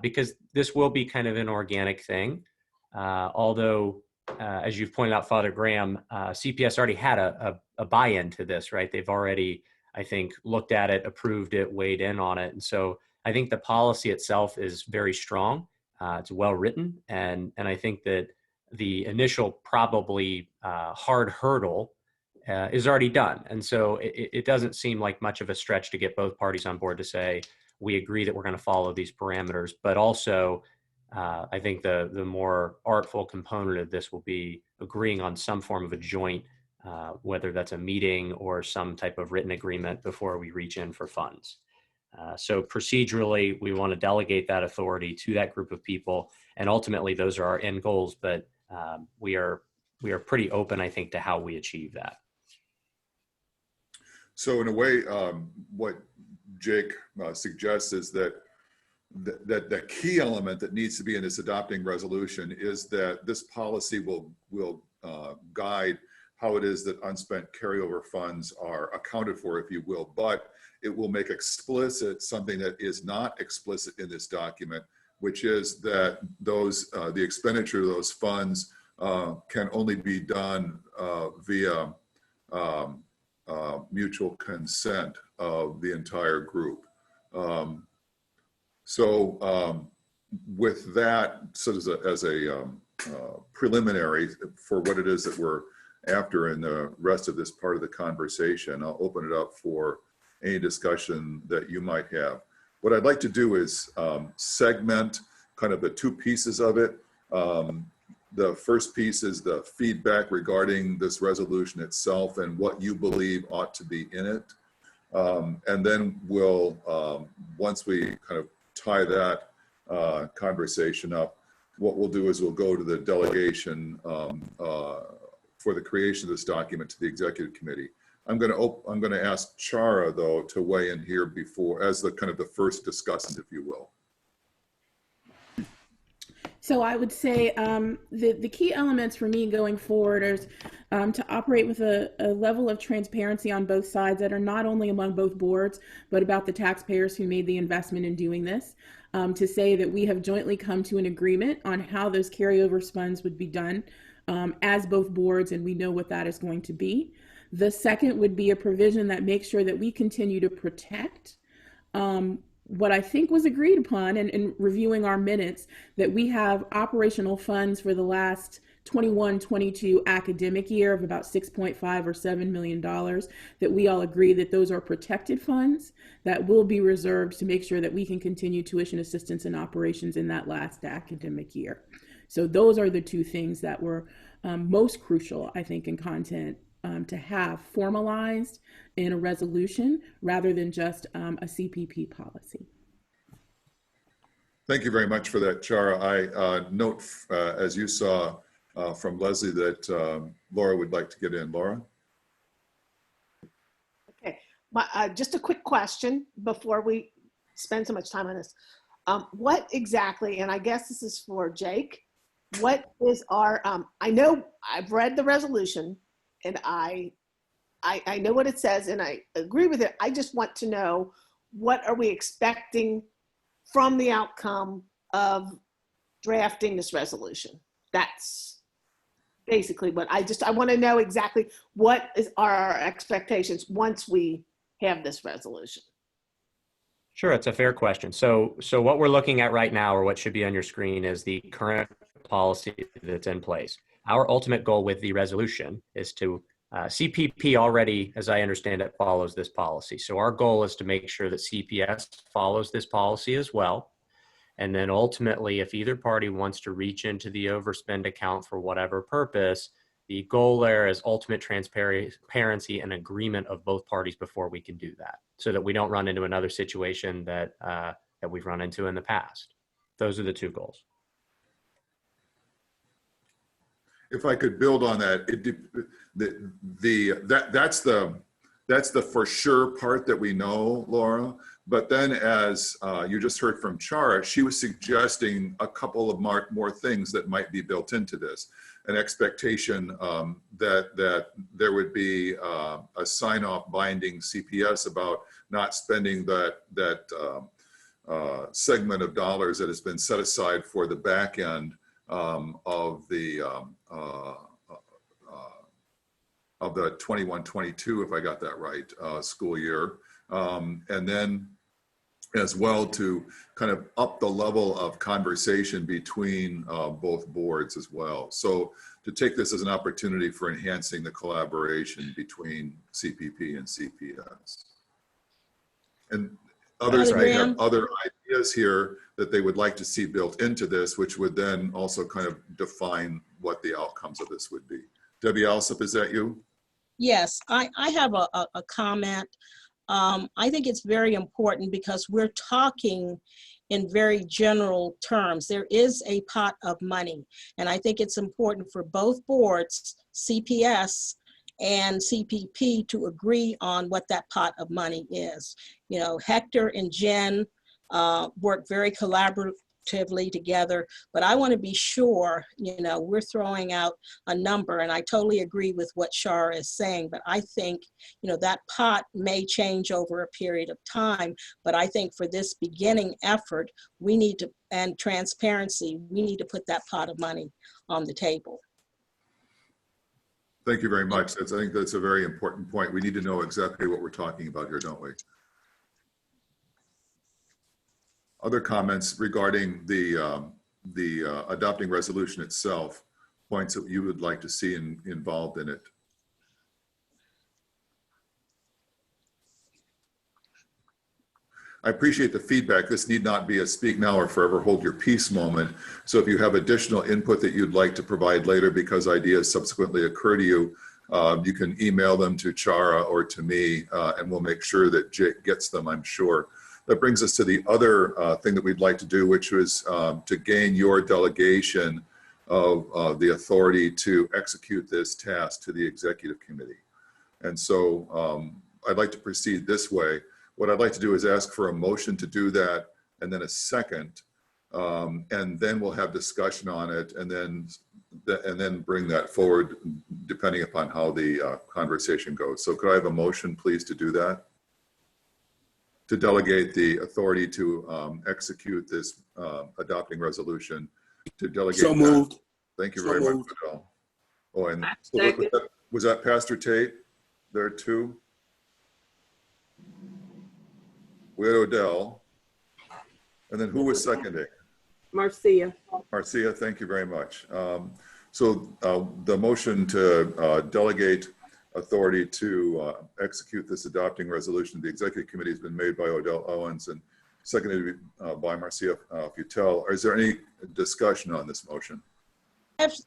because this will be kind of an organic thing. Although, as you've pointed out, Father Graham, CPS already had a buy-in to this, right? They've already, I think, looked at it, approved it, weighed in on it. And so I think the policy itself is very strong. It's well written. And I think that the initial probably hard hurdle is already done. And so it doesn't seem like much of a stretch to get both parties on board to say, we agree that we're going to follow these parameters, but also I think the more artful component of this will be agreeing on some form of a joint, whether that's a meeting or some type of written agreement before we reach in for funds. So procedurally, we want to delegate that authority to that group of people, and ultimately those are our end goals, but we are pretty open, I think, to how we achieve that. So in a way, what Jake suggests is that the key element that needs to be in this adopting resolution is that this policy will guide how it is that unspent carryover funds are accounted for, if you will, but it will make explicit something that is not explicit in this document, which is that the expenditure of those funds can only be done via mutual consent of the entire group. With that, sort of as a preliminary for what it is that we're after in the rest of this part of the conversation, I'll open it up for any discussion that you might have. What I'd like to do is segment kind of the two pieces of it. the first piece is the feedback regarding this resolution itself and what you believe ought to be in it. And then we'll, once we kind of tie that conversation up, what we'll do is we'll go to the delegation for the creation of this document to the executive committee. I'm going to ask Chara though to weigh in here before, as the kind of the first discussant, if you will. So I would say the key elements for me going forward is to operate with a level of transparency on both sides that are not only among both boards, but about the taxpayers who made the investment in doing this. To say that we have jointly come to an agreement on how those carryover funds would be done as both boards, and we know what that is going to be. The second would be a provision that makes sure that we continue to protect what I think was agreed upon in reviewing our minutes, that we have operational funds for the last 21-22 academic year of about $6.5 or $7 million, that we all agree that those are protected funds that will be reserved to make sure that we can continue tuition assistance and operations in that last academic year. So those are the two things that were most crucial, I think, in content to have formalized in a resolution rather than just a CPP policy. Thank you very much for that, Chara. I note, as you saw from Leslie, that Laura would like to get in. Laura? Okay, just a quick question before we spend so much time on this. What exactly, and I guess this is for Jake, what is our, I know I've read the resolution and I know what it says and I agree with it. I just want to know, what are we expecting from the outcome of drafting this resolution? That's basically what I want to know exactly what are our expectations once we have this resolution. Sure, it's a fair question. So what we're looking at right now, or what should be on your screen, is the current policy that's in place. Our ultimate goal with the resolution is to, CPP already, as I understand it, follows this policy. So our goal is to make sure that CPS follows this policy as well. And then ultimately, if either party wants to reach into the overspend account for whatever purpose, the goal there is ultimate transparency and agreement of both parties before we can do that, so that we don't run into another situation that that we've run into in the past. Those are the two goals. If I could build on that, that's the for sure part that we know, Laura. But then, as you just heard from Chara, she was suggesting a couple of more things that might be built into this. An expectation that there would be a sign-off binding CPS about not spending that segment of dollars that has been set aside for the back end of the 21-22, if I got that right, school year. And then as well to kind of up the level of conversation between both boards as well. So to take this as an opportunity for enhancing the collaboration between CPP and CPS. And others may have other ideas here that they would like to see built into this, which would then also kind of define what the outcomes of this would be. Debbie Alsop, is that you? Yes, I have a comment. I think it's very important because we're talking in very general terms. There is a pot of money, and I think it's important for both boards, CPS and CPP, to agree on what that pot of money is. You know, Hector and Jen work very collaboratively together, but I want to be sure, you know, we're throwing out a number, and I totally agree with what Chara is saying, but I think, you know, that pot may change over a period of time, but I think for this beginning effort, we need to, and transparency, we need to put that pot of money on the table. Thank you very much. I think that's a very important point. We need to know exactly what we're talking about here, don't we? Other comments regarding the adopting resolution itself, points that you would like to see involved in it? I appreciate the feedback. This need not be a speak now or forever hold your peace moment. So if you have additional input that you'd like to provide later because ideas subsequently occur to you, you can email them to Chara or to me, and we'll make sure that Jake gets them, I'm sure. That brings us to the other thing that we'd like to do, which was to gain your delegation of the authority to execute this task to the executive committee. And so I'd like to proceed this way. What I'd like to do is ask for a motion to do that, and then a second, and then we'll have discussion on it, and then bring that forward depending upon how the conversation goes. So could I have a motion, please, to do that? To delegate the authority to execute this adopting resolution, to delegate. So moved. Thank you So very much, moved. Adele. Oh, and so was that Pastor Tate there too? We had Odell. And then who was seconding? Marcia. Marcia, thank you very much. So the motion to delegate authority to execute this adopting resolution, the executive committee has been made by Odell Owens and seconded by Marcia Futel. Is there any discussion on this motion?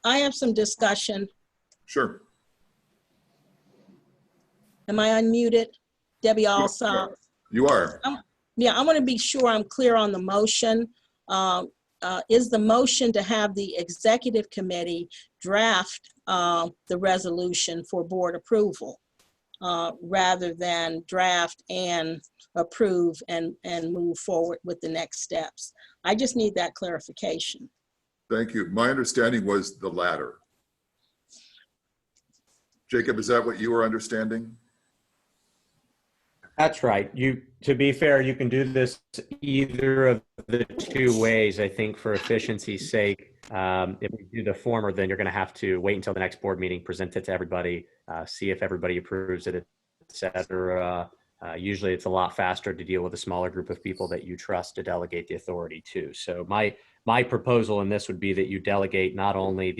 I have some discussion. Sure. Am I unmuted? Debbie Alsop. You are. Yeah, I want to be sure I'm clear on the motion. Is the motion to have the executive committee draft the resolution for board approval rather than draft and approve and move forward with the next steps? I just need that clarification. Thank you. My understanding was the latter. Jacob, is that what you were understanding? That's right. To be fair, you can do this either of the two ways. I think for efficiency's sake, if we do the former, then you're going to have to wait until the next board meeting, present it to everybody, see if everybody approves it, et cetera. Usually it's a lot faster to deal with a smaller group of people that you trust to delegate the authority to. So my proposal in this would be that you delegate not only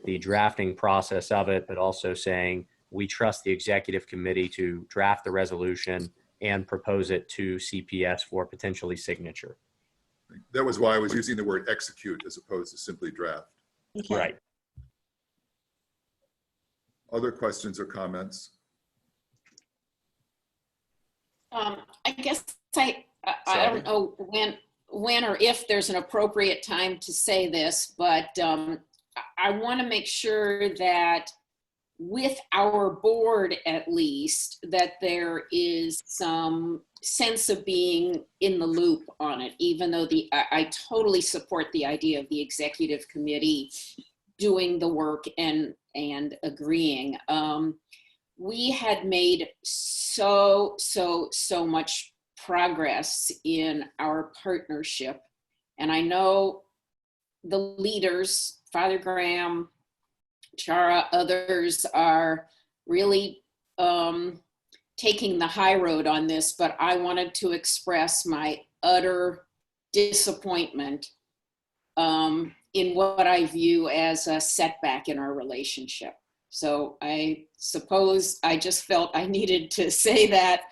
the drafting process of it, but also saying we trust the executive committee to draft the resolution and propose it to CPS for potentially signature. That was why I was using the word execute as opposed to simply draft. Okay. Right. Other questions or comments? I guess I don't know when or if there's an appropriate time to say this, but I want to make sure that with our board, at least, that there is some sense of being in the loop on it, even though I totally support the idea of the executive committee doing the work and agreeing. We had made so much progress in our partnership. And I know the leaders, Father Graham, Chara, others are really taking the high road on this, but I wanted to express my utter disappointment in what I view as a setback in our relationship. So I suppose I just felt I needed to say that.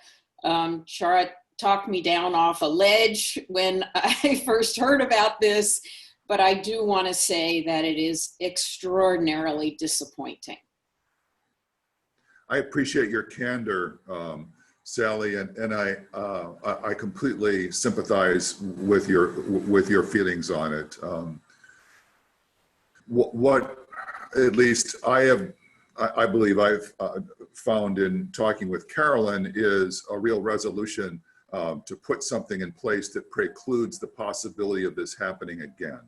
Chara talked me down off a ledge when I first heard about this, but I do want to say that it is extraordinarily disappointing. I appreciate your candor, Sally, and I completely sympathize with your feelings on it. What at least I believe I've found in talking with Carolyn is a real resolution to put something in place that precludes the possibility of this happening again.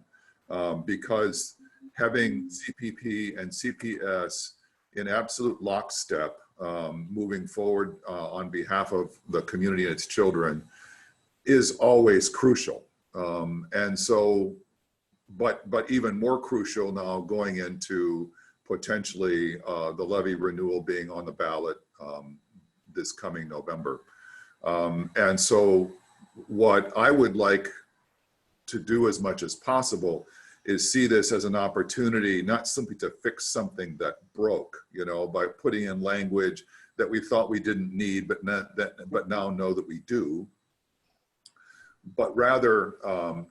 Because having CPP and CPS in absolute lockstep moving forward on behalf of the community and its children is always crucial. And so, but even more crucial now going into potentially the levy renewal being on the ballot this coming November. And so what I would like to do as much as possible is see this as an opportunity, not simply to fix something that broke, you know, by putting in language that we thought we didn't need, but now know that we do. but rather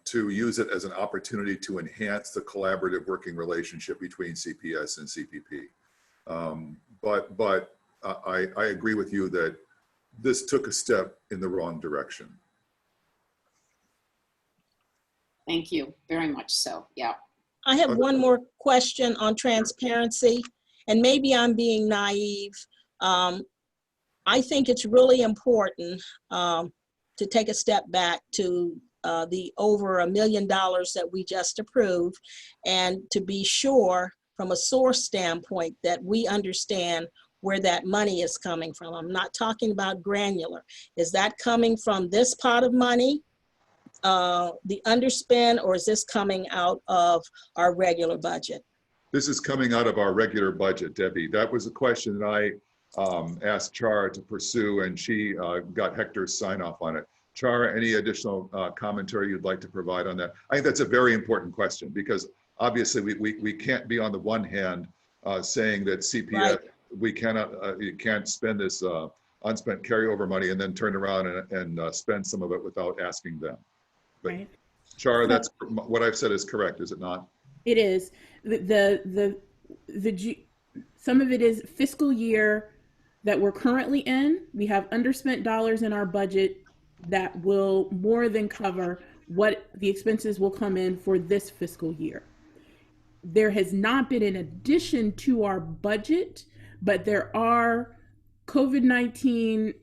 to use it as an opportunity to enhance the collaborative working relationship between CPS and CPP. But I agree with you that this took a step in the wrong direction. Thank you very much so, yeah. I have one more question on transparency, and maybe I'm being naive. I think it's really important to take a step back to the over $1 million that we just approved, and to be sure from a source standpoint that we understand where that money is coming from. I'm not talking about granular. Is that coming from this pot of money, the underspend, or is this coming out of our regular budget? This is coming out of our regular budget, Debbie. That was a question that I asked Chara to pursue, and she got Hector's sign off on it. Chara, any additional commentary you'd like to provide on that? I think that's a very important question, because obviously we can't be on the one hand saying that CPS, right, we cannot, you can't spend this unspent carryover money and then turn around and spend some of it without asking them. But right. Chara, that's what I've said is correct, is it not? It is. Some of it is fiscal year that we're currently in. We have underspent dollars in our budget that will more than cover what the expenses will come in for this fiscal year. There has not been an addition to our budget, but there are COVID-19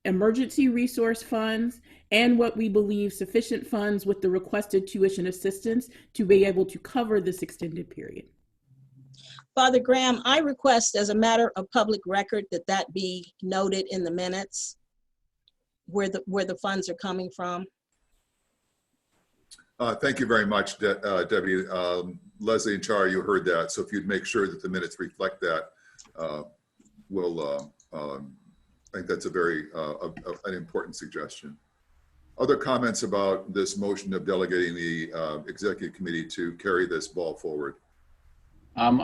emergency resource funds and what we believe sufficient funds with the requested tuition assistance to be able to cover this extended period. Father Graham, I request as a matter of public record that that be noted in the minutes where the funds are coming from. Thank you very much, Debbie. Leslie and Chara, you heard that. So if you'd make sure that the minutes reflect that, I think that's a very an important suggestion. Other comments about this motion of delegating the executive committee to carry this ball forward? I'm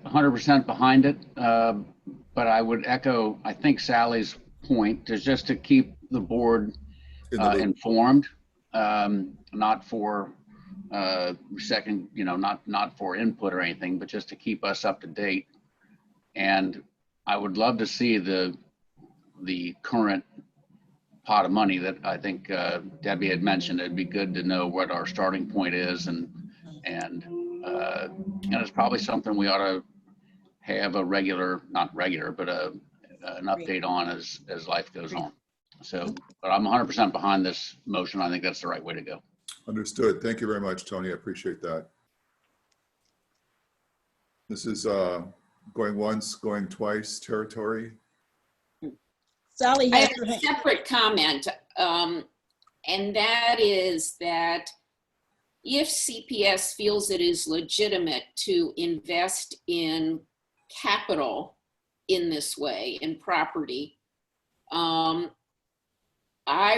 100% behind it, but I would echo, I think, Sally's point, is just to keep the board informed, not for second, not for input or anything, but just to keep us up to date. And I would love to see the current pot of money that I think Debbie had mentioned. It'd be good to know what our starting point is, and it's probably something we ought to have a regular, not regular, but an update on as life goes on. So, but I'm 100% behind this motion. I think that's the right way to go. Understood. Thank you very much, Tony. I appreciate that. This is going once, going twice territory. Sally I has have a separate comment, and that is that if CPS feels it is legitimate to invest in capital in this way, in property, I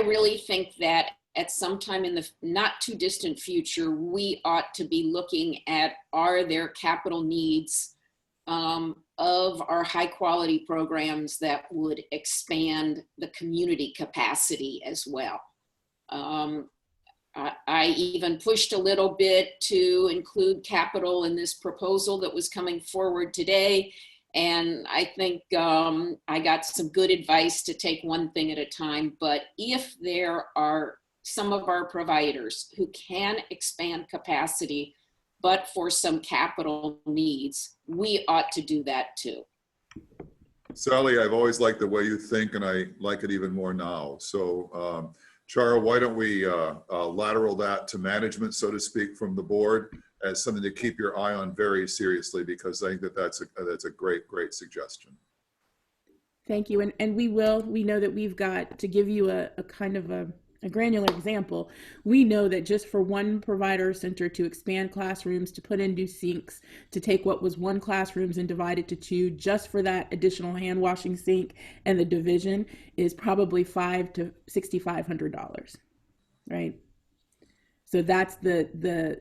really think that at some time in the not too distant future, we ought to be looking at, are there capital needs of our high quality programs that would expand the community capacity as well. I even pushed a little bit to include capital in this proposal that was coming forward today. And I think I got some good advice to take one thing at a time. But if there are some of our providers who can expand capacity, but for some capital needs, we ought to do that too. Sally, I've always liked the way you think, and I like it even more now. So, Chara, why don't we lateral that to management, so to speak, from the board as something to keep your eye on very seriously, because I think that that's a great suggestion. Thank you. And we know that we've got, to give you a kind of a granular example, we know that just for one provider center to expand classrooms, to put in new sinks, to take what was one classrooms and divide it to two, just for that additional hand washing sink and the division is probably $500 to $6,500, right? So that's the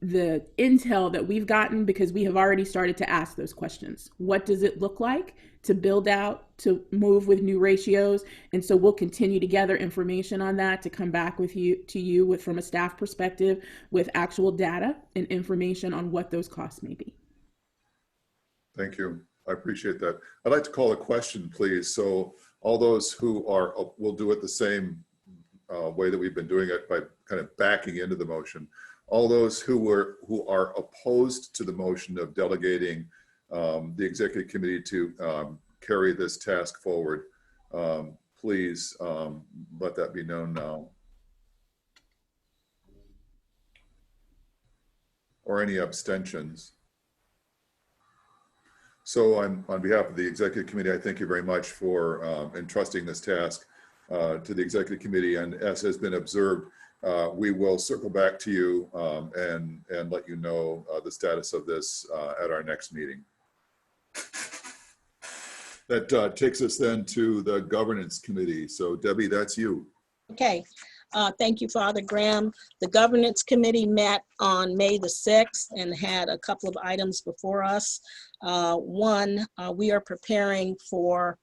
the intel that we've gotten, because we have already started to ask those questions. What does it look like to build out, to move with new ratios? And so we'll continue to gather information on that to come back with you with, from a staff perspective, with actual data and information on what those costs may be. Thank you. I appreciate that. I'd like to call a question, please. So all those who are, we'll do it the same way that we've been doing it by kind of backing into the motion. All those who are opposed to the motion of delegating the executive committee to carry this task forward, please let that be known now. Or any abstentions. So on behalf of the executive committee, I thank you very much for entrusting this task to the executive committee. And as has been observed, we will circle back to you and let you know the status of this at our next meeting. That takes us then to the governance committee. So Debbie, that's you. Okay. Thank you, Father Graham. The governance committee met on May the 6th and had a couple of items before us. One, we are preparing for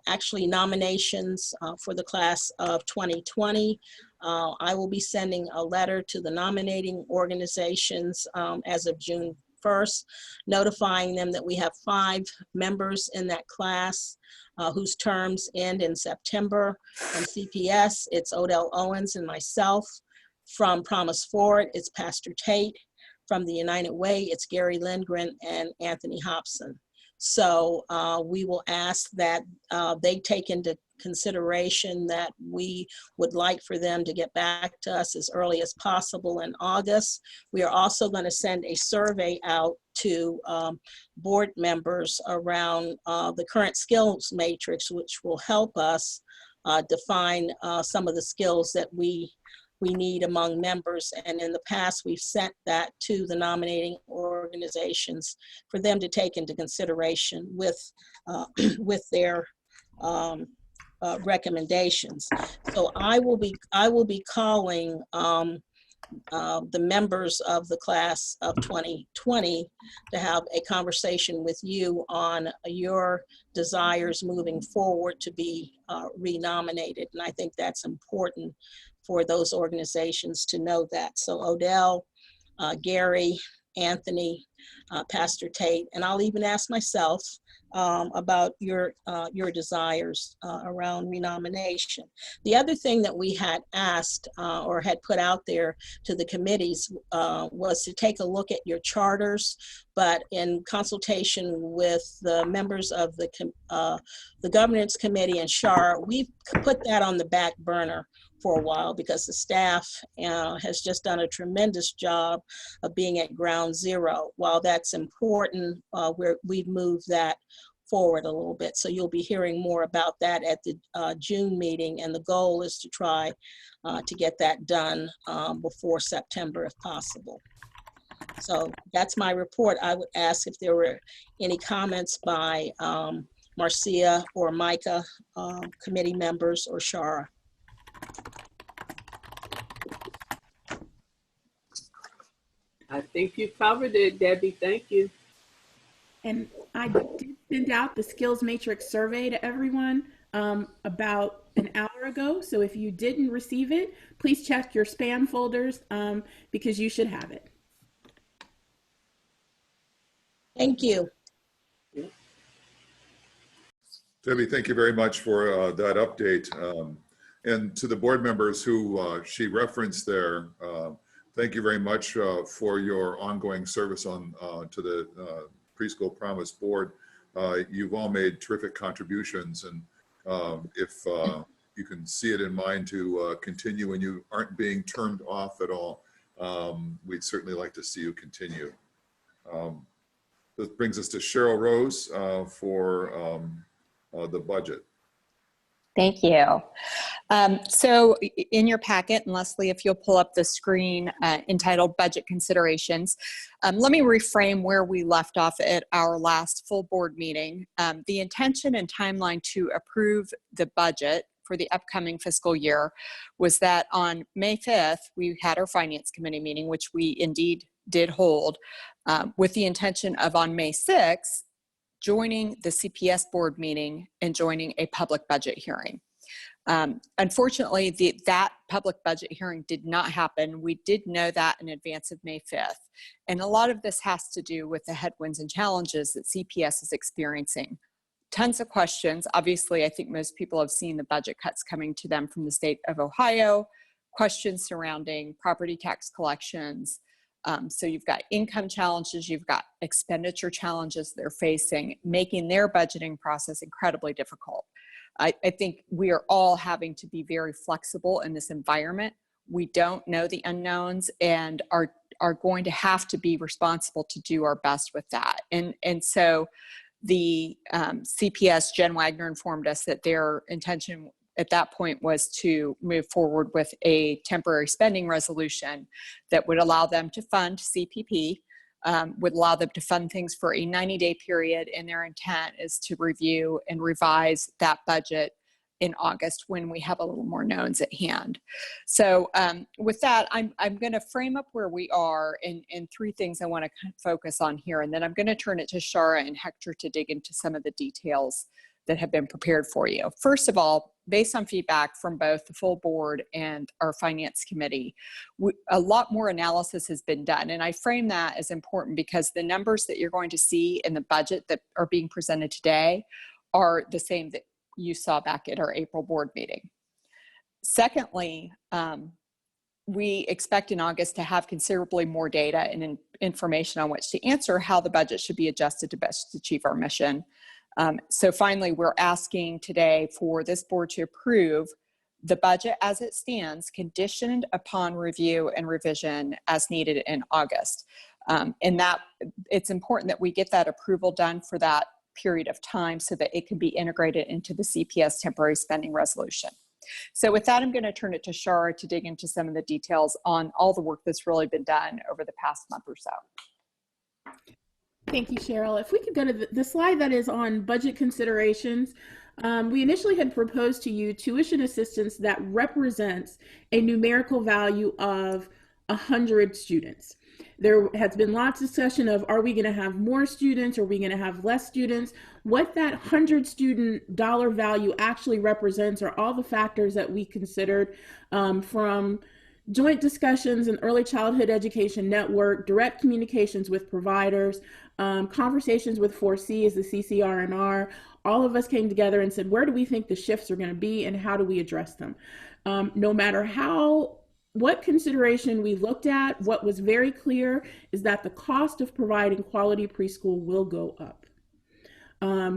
actually nominations for the class of 2020. I will be sending a letter to the nominating organizations as of June 1st, notifying them that we have 5 members in that class whose terms end in September. From CPS, it's Odell Owens and myself. From Promise Forward, it's Pastor Tate. From the United Way, it's Gary Lindgren and Anthony Hobson. So we will ask that they take into consideration that we would like for them to get back to us as early as possible in August. We are also going to send a survey out to board members around the current skills matrix, which will help us define some of the skills that we need among members. And in the past, we've sent that to the nominating organizations for them to take into consideration with their recommendations. So I will be calling the members of the class of 2020 to have a conversation with you on your desires moving forward to be renominated. And I think that's important for those organizations to know that. So Odell, Gary, Anthony, Pastor Tate, and I'll even ask myself about your desires around renomination. The other thing that we had asked or had put out there to the committees was to take a look at your charters, but in consultation with the members of the governance committee and SHAR, we've put that on the back burner for a while because the staff has just done a tremendous job of being at ground zero. While that's important, we've moved that forward a little bit. So you'll be hearing more about that at the June meeting, and the goal is to try to get that done before September if possible. So that's my report. I would ask if there were any comments by Marcia or Micah, committee members, or Shara. I think you covered it, Debbie. Thank you. And I did send out the skills matrix survey to everyone about an hour ago. So if you didn't receive it, please check your spam folders because you should have it. Thank you. Debbie, thank you very much for that update. And to the board members who she referenced there, thank you very much for your ongoing service on to the Preschool Promise Board. You've all made terrific contributions, and if you can see it in mind to continue and you aren't being turned off at all, we'd certainly like to see you continue. This brings us to Cheryl Rose for the budget. Thank you. So in your packet, and Leslie, if you'll pull up the screen entitled Budget Considerations, let me reframe where we left off at our last full board meeting. The intention and timeline to approve the budget for the upcoming fiscal year was that on May 5th, we had our Finance Committee meeting, which we indeed did hold, with the intention of on May 6th, joining the CPS board meeting and joining a public budget hearing. Unfortunately, that public budget hearing did not happen. We did know that in advance of May 5th. And a lot of this has to do with the headwinds and challenges that CPS is experiencing. Tons of questions. Obviously, I think most people have seen the budget cuts coming to them from the state of Ohio, questions surrounding property tax collections. So you've got income challenges, you've got expenditure challenges they're facing, making their budgeting process incredibly difficult. I think we are all having to be very flexible in this environment. We don't know the unknowns and are going to have to be responsible to do our best with that. And so the CPS, Jen Wagner, informed us that their intention at that point was to move forward with a temporary spending resolution that would allow them to fund CPP, would allow them to fund things for a 90-day period, and their intent is to review and revise that budget in August when we have a little more knowns at hand. So with that, I'm going to frame up where we are in three things I want to focus on here, and then I'm going to turn it to Shara and Hector to dig into some of the details that have been prepared for you. First of all, based on feedback from both the full board and our finance committee, a lot more analysis has been done. And I frame that as important because the numbers that you're going to see in the budget that are being presented today are the same that you saw back at our April board meeting. Secondly, we expect in August to have considerably more data and information on which to answer how the budget should be adjusted to best achieve our mission. So finally, we're asking today for this board to approve the budget as it stands, conditioned upon review and revision as needed in August. And that it's important that we get that approval done for that period of time so that it can be integrated into the CPS temporary spending resolution. So with that, I'm going to turn it to Shara to dig into some of the details on all the work that's really been done over the past month or so. Thank you, Cheryl. If we could go to the slide that is on budget considerations, we initially had proposed to you tuition assistance that represents a numerical value of 100 students. There has been lots of discussion of, are we going to have more students? Are we going to have less students? What that 100 student dollar value actually represents are all the factors that we considered, from joint discussions in early childhood education network, direct communications with providers, conversations with 4Cs, the CCR&R. All of us came together and said, where do we think the shifts are going to be and how do we address them? No matter what consideration we looked at, what was very clear is that the cost of providing quality preschool will go up.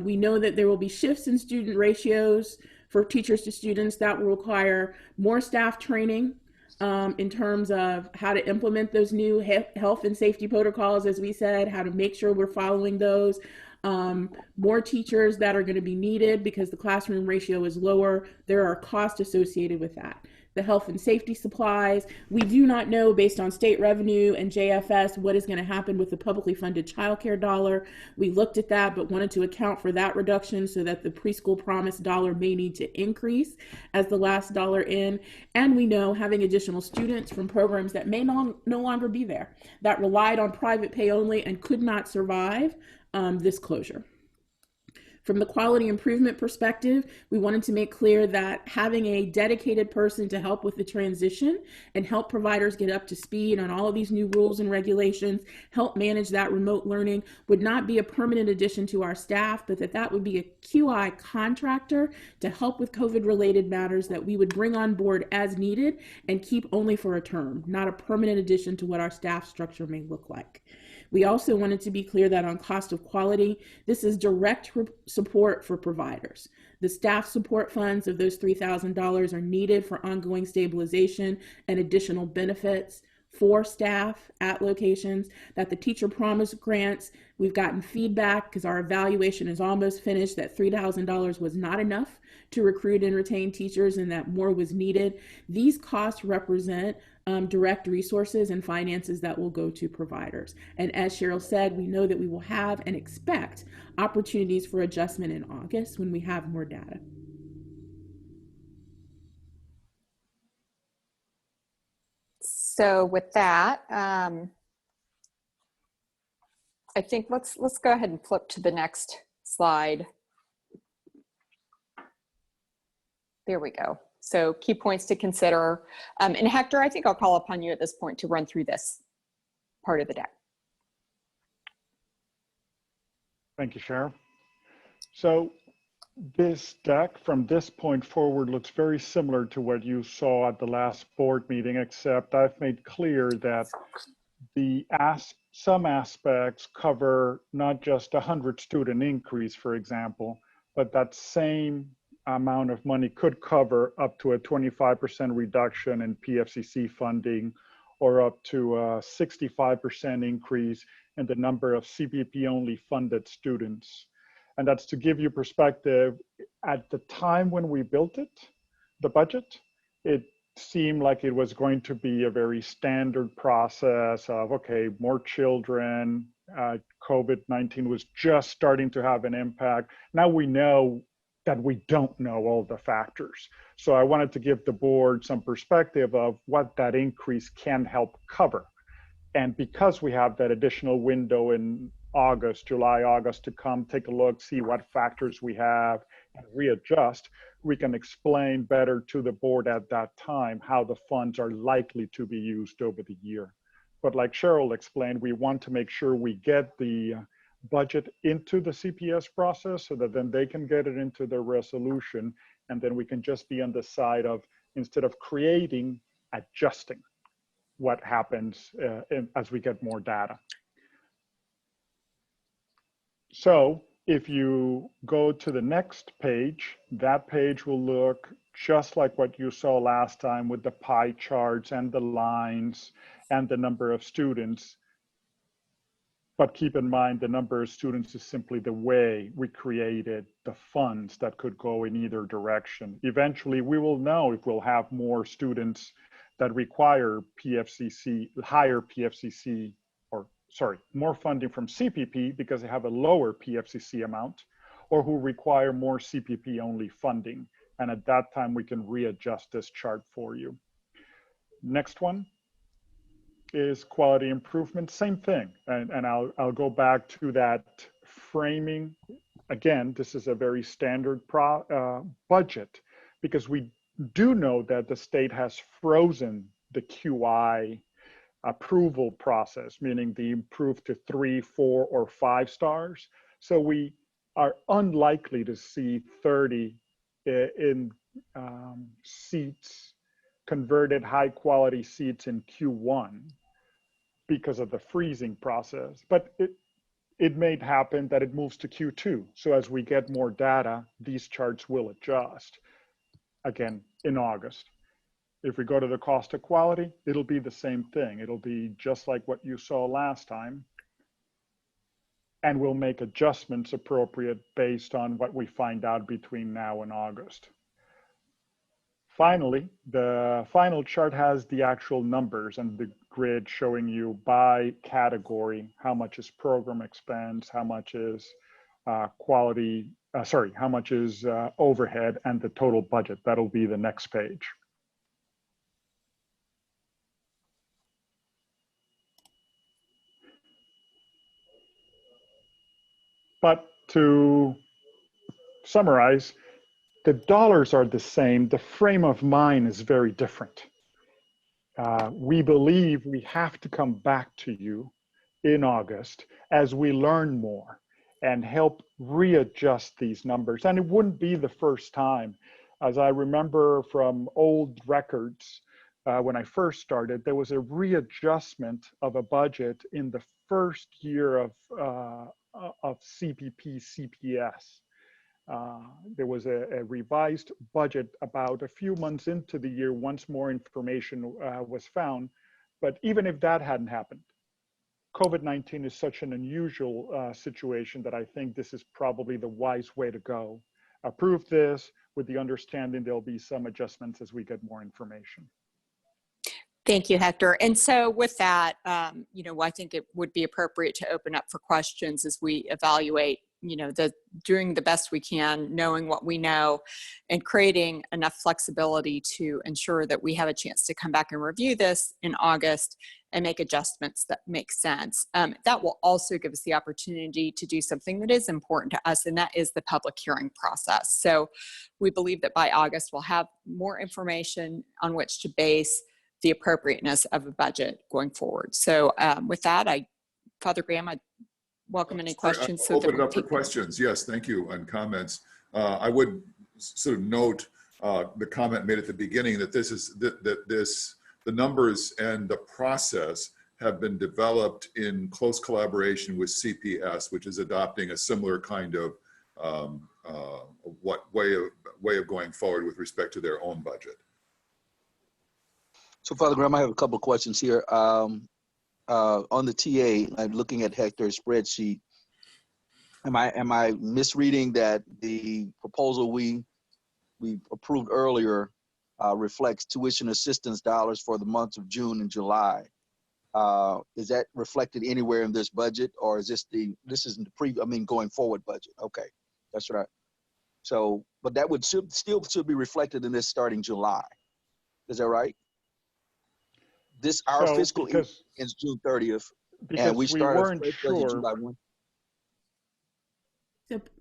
We know that there will be shifts in student ratios for teachers to students that will require more staff training in terms of how to implement those new health and safety protocols, as we said, how to make sure we're following those. More teachers that are going to be needed because the classroom ratio is lower. There are costs associated with that. The health and safety supplies. We do not know, based on state revenue and JFS, what is going to happen with the publicly funded childcare dollar. We looked at that, but wanted to account for that reduction so that the preschool promise dollar may need to increase as the last dollar in. And we know having additional students from programs that may no longer be there, that relied on private pay only and could not survive this closure. From the quality improvement perspective, we wanted to make clear that having a dedicated person to help with the transition and help providers get up to speed on all of these new rules and regulations, help manage that remote learning, would not be a permanent addition to our staff, but that would be a QI contractor to help with COVID-related matters that we would bring on board as needed and keep only for a term, not a permanent addition to what our staff structure may look like. We also wanted to be clear that on cost of quality, this is direct support for providers. The staff support funds of those $3,000 are needed for ongoing stabilization and additional benefits for staff at locations. That the teacher promise grants, we've gotten feedback because our evaluation is almost finished that $3,000 was not enough to recruit and retain teachers and that more was needed. These costs represent direct resources and finances that will go to providers. And as Cheryl said, we know that we will have and expect opportunities for adjustment in August when we have more data. So with that, I think let's go ahead and flip to the next slide. There we go. So key points to consider. And Hector, I think I'll call upon you at this point to run through this part of the deck. Thank you, Cheryl. So this deck from this point forward looks very similar to what you saw at the last board meeting, except I've made clear that some aspects cover not just 100 student increase, for example, but that same amount of money could cover up to a 25% reduction in PFCC funding, or up to a 65% increase in the number of CPP only funded students. And that's to give you perspective. At the time when we built it, the budget, it seemed like it was going to be a very standard process of, okay, more children, COVID-19 was just starting to have an impact. Now we know that we don't know all the factors. So I wanted to give the board some perspective of what that increase can help cover. And because we have that additional window in August, July, August to come, take a look, see what factors we have and readjust, we can explain better to the board at that time how the funds are likely to be used over the year. But like Cheryl explained, we want to make sure we get the budget into the CPS process so that then they can get it into their resolution, and then we can just be on the side of, instead of creating, adjusting what happens as we get more data. So if you go to the next page, that page will look just like what you saw last time with the pie charts and the lines and the number of students. But keep in mind, the number of students is simply the way we created the funds that could go in either direction. Eventually, we will know if we'll have more students that require PFCC, higher PFCC, or sorry, more funding from CPP because they have a lower PFCC amount, or who require more CPP only funding. And at that time, we can readjust this chart for you. Next one is quality improvement, same thing. And I'll go back to that framing. Again, this is a very standard budget because we do know that the state has frozen the QI approval process, meaning the improved to 3, 4, or 5 stars. So we are unlikely to see 30 in seats, converted high quality seats in Q1 because of the freezing process. But it may happen that it moves to Q2. So as we get more data, these charts will adjust again in August. If we go to the cost of quality, it'll be the same thing. It'll be just like what you saw last time. And we'll make adjustments appropriate based on what we find out between now and August. Finally, the final chart has the actual numbers and the grid showing you by category, how much is program expense, how much is how much is overhead, and the total budget. That'll be the next page. But to summarize, the dollars are the same. The frame of mind is very different. We believe we have to come back to you in August as we learn more and help readjust these numbers. And it wouldn't be the first time. As I remember from old records, when I first started, there was a readjustment of a budget in the first year of CPP CPS. There was a revised budget about a few months into the year once more information was found. But even if that hadn't happened, COVID-19 is such an unusual situation that I think this is probably the wise way to go. Approve this with the understanding there'll be some adjustments as we get more information. Thank you, Hector. And so with that, I think it would be appropriate to open up for questions as we evaluate, doing the best we can, knowing what we know, and creating enough flexibility to ensure that we have a chance to come back and review this in August and make adjustments that make sense. That will also give us the opportunity to do something that is important to us, and that is the public hearing process. So we believe that by August, we'll have more information on which to base the appropriateness of a budget going forward. So with that, Father Graham, I welcome any questions. So Open it up for questions. Yes, thank you, and comments. I would sort of note the comment made at the beginning that the numbers and the process have been developed in close collaboration with CPS, which is adopting a similar kind of way of going forward with respect to their own budget. So Father Graham, I have a couple of questions here. On the TA, I'm looking at Hector's spreadsheet. Am I misreading that the proposal we approved earlier reflects tuition assistance dollars for the months of June and July? Is that reflected anywhere in this budget, or is this isn't the going forward budget? Okay, that's right. So, but that would still should be reflected in this starting July. Is that right? Our fiscal year ends June 30th, and we weren't sure. July 1.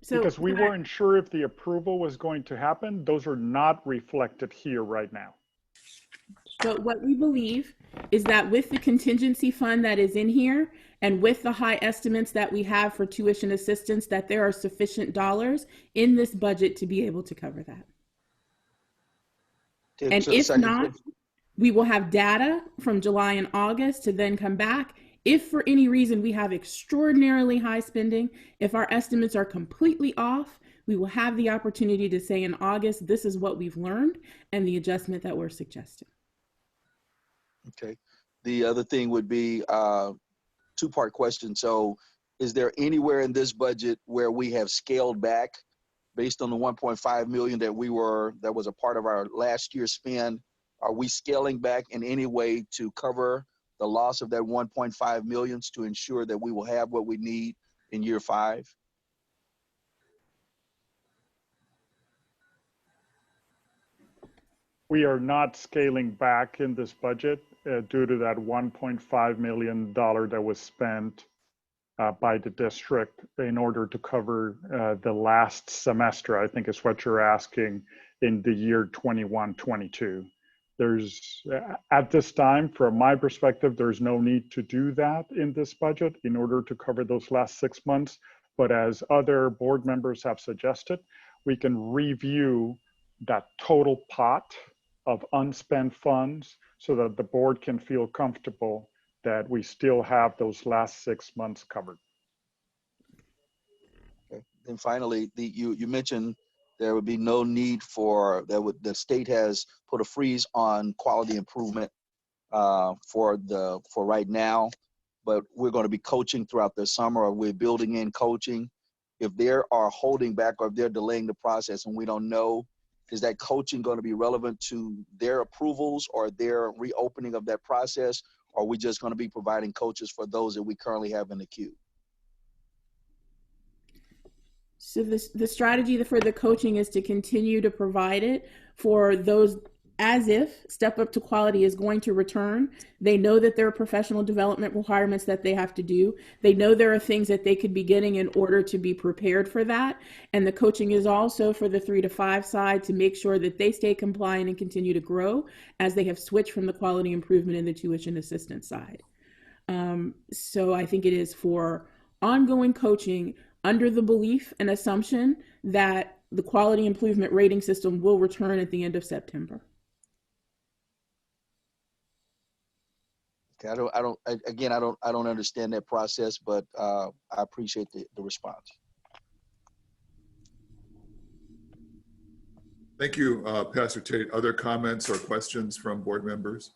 Because we weren't sure if the approval was going to happen. Those are not reflected here right now. But what we believe is that with the contingency fund that is in here and with the high estimates that we have for tuition assistance, that there are sufficient dollars in this budget to be able to cover that. And if not, we will have data from July and August to then come back. If for any reason we have extraordinarily high spending, if our estimates are completely off, we will have the opportunity to say in August, this is what we've learned and the adjustment that we're suggesting. Okay. The other thing would be two-part question. So is there anywhere in this budget where we have scaled back based on the 1.5 million that was a part of our last year's spend? Are we scaling back in any way to cover the loss of that 1.5 millions to ensure that we will have what we need in year 5? We are not scaling back in this budget due to that $1.5 million that was spent by the district in order to cover the last semester, I think is what you're asking, in the year 21-22. There's, at this time, from my perspective, there's no need to do that in this budget in order to cover those last 6 months. But as other board members have suggested, we can review that total pot of unspent funds so that the board can feel comfortable that we still have those last 6 months covered. Okay. And finally, you mentioned there would be no need the state has put a freeze on quality improvement for right now, but we're going to be coaching throughout the summer, or we're building in coaching. If they are holding back or if they're delaying the process and we don't know, is that coaching going to be relevant to their approvals or their reopening of that process? Or are we just going to be providing coaches for those that we currently have in the queue? So the strategy for the coaching is to continue to provide it for those as if Step Up to Quality is going to return. They know that there are professional development requirements that they have to do. They know there are things that they could be getting in order to be prepared for that. And the coaching is also for the 3 to 5 side to make sure that they stay compliant and continue to grow as they have switched from the quality improvement and the tuition assistance side. So I think it is for ongoing coaching under the belief and assumption that the quality improvement rating system will return at the end of September. Okay, I don't understand that process, but I appreciate the response. Thank you, Pastor Tate. Other comments or questions from board members?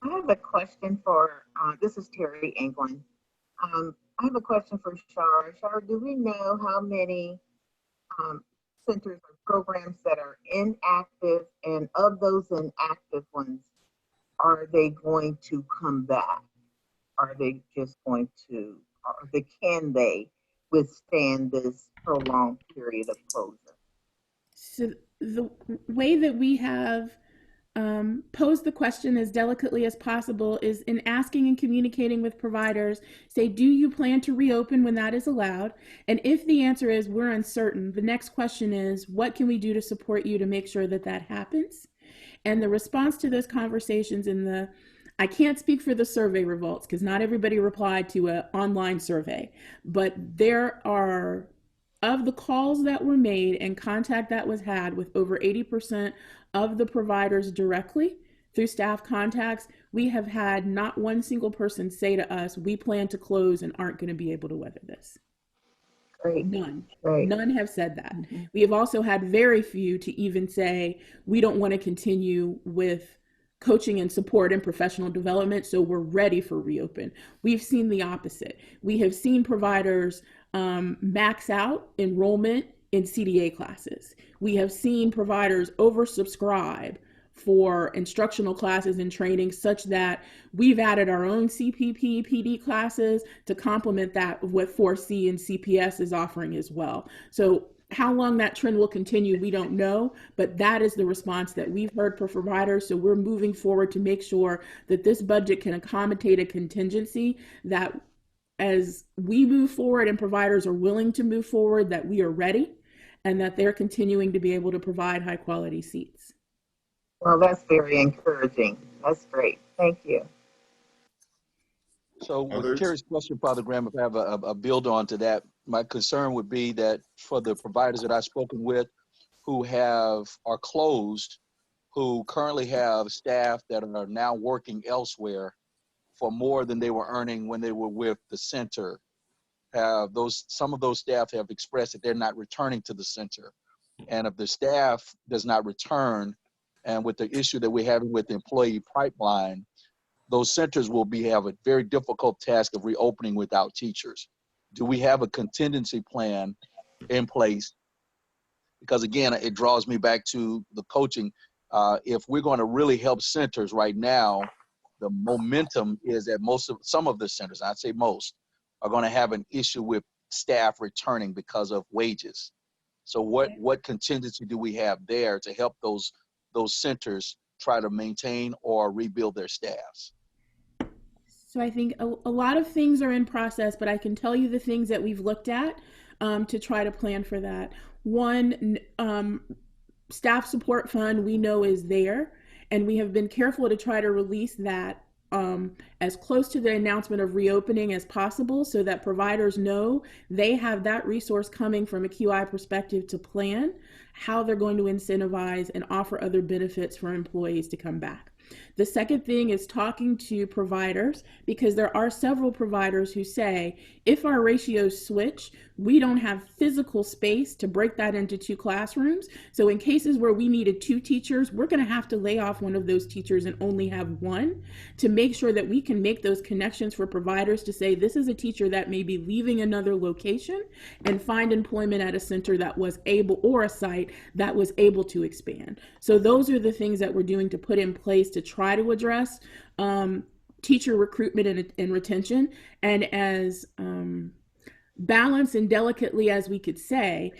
I have a question for, this is Terry England. I have a question for Shar. Shar, do we know how many centers or programs that are inactive, and of those inactive ones, are they going to come back? Are they just going to, can they withstand this prolonged period of closure? So the way that we have pose the question as delicately as possible is in asking and communicating with providers, say, do you plan to reopen when that is allowed? And if the answer is we're uncertain, the next question is, what can we do to support you to make sure that that happens? And the response to those conversations I can't speak for the survey results because not everybody replied to an online survey, but there are, of the calls that were made and contact that was had with over 80% of the providers directly through staff contacts, we have had not one single person say to us, we plan to close and aren't going to be able to weather this. Great. None. Great. None have said that. We have also had very few to even say, we don't want to continue with coaching and support and professional development, so we're ready for reopen. We've seen the opposite. We have seen providers max out enrollment in CDA classes. We have seen providers oversubscribe for instructional classes and training such that we've added our own CPP, PD classes to complement that of what 4C and CPS is offering as well. So how long that trend will continue, we don't know, but that is the response that we've heard for providers. So we're moving forward to make sure that this budget can accommodate a contingency that as we move forward and providers are willing to move forward, that we are ready and that they're continuing to be able to provide high quality seats. Well, that's very encouraging. That's great. Thank you. So with Others? Terry's question, Father Graham, if I have a build on to that, my concern would be that for the providers that I've spoken with who are closed, who currently have staff that are now working elsewhere for more than they were earning when they were with the center, some of those staff have expressed that they're not returning to the center. And if the staff does not return, and with the issue that we're having with the employee pipeline, those centers will have a very difficult task of reopening without teachers. Do we have a contingency plan in place? Because again, it draws me back to the coaching. If we're going to really help centers right now, the momentum is that some of the centers, I'd say most, are going to have an issue with staff returning because of wages. So what contingency do we have there to help those centers try to maintain or rebuild their staffs? So I think a lot of things are in process, but I can tell you the things that we've looked at to try to plan for that. One, staff support fund we know is there, and we have been careful to try to release that as close to the announcement of reopening as possible so that providers know they have that resource coming from a QI perspective to plan how they're going to incentivize and offer other benefits for employees to come back. The second thing is talking to providers, because there are several providers who say, if our ratios switch, we don't have physical space to break that into 2 classrooms. So in cases where we needed 2 teachers, we're going to have to lay off one of those teachers and only have 1 to make sure that we can make those connections for providers to say, this is a teacher that may be leaving another location and find employment at a center that was able, or a site that was able to expand. So those are the things that we're doing to put in place to try to address teacher recruitment and retention. And as balanced and delicately as we could say,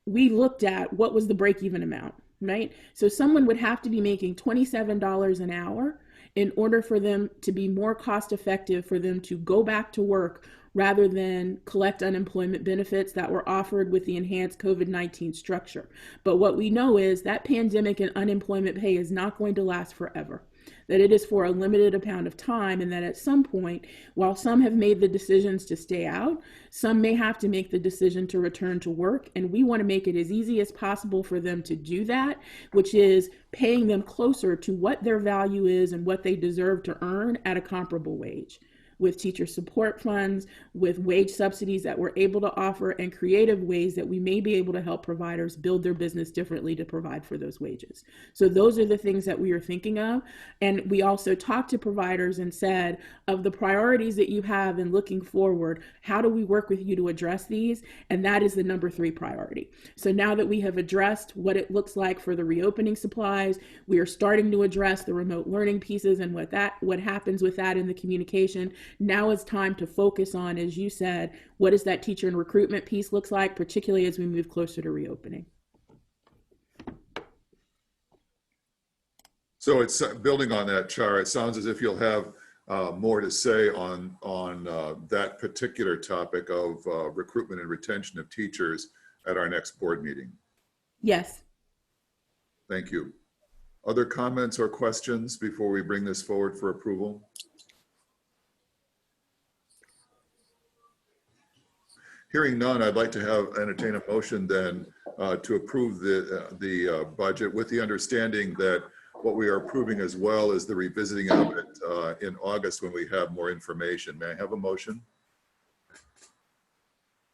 we looked at what was the break-even amount, right? So someone would have to be making $27 an hour in order for them to be more cost effective for them to go back to work rather than collect unemployment benefits that were offered with the enhanced COVID-19 structure. But what we know is that pandemic and unemployment pay is not going to last forever, that it is for a limited amount of time, and that at some point, while some have made the decisions to stay out, some may have to make the decision to return to work. And we want to make it as easy as possible for them to do that, which is paying them closer to what their value is and what they deserve to earn at a comparable wage, with teacher support funds, with wage subsidies that we're able to offer, and creative ways that we may be able to help providers build their business differently to provide for those wages. So those are the things that we are thinking of. And we also talked to providers and said, of the priorities that you have in looking forward, how do we work with you to address these? And that is the number 3 priority. So now that we have addressed what it looks like for the reopening supplies, we are starting to address the remote learning pieces and what happens with that in the communication. Now it's time to focus on, as you said, what does that teacher and recruitment piece looks like, particularly as we move closer to reopening. So it's building on that, Char. It sounds as if you'll have more to say on that particular topic of recruitment and retention of teachers at our next board meeting. Yes. Thank you. Other comments or questions before we bring this forward for approval? Hearing none, I'd like to entertain a motion then to approve the budget with the understanding that what we are approving as well is the revisiting of it in August when we have more information. May I have a motion?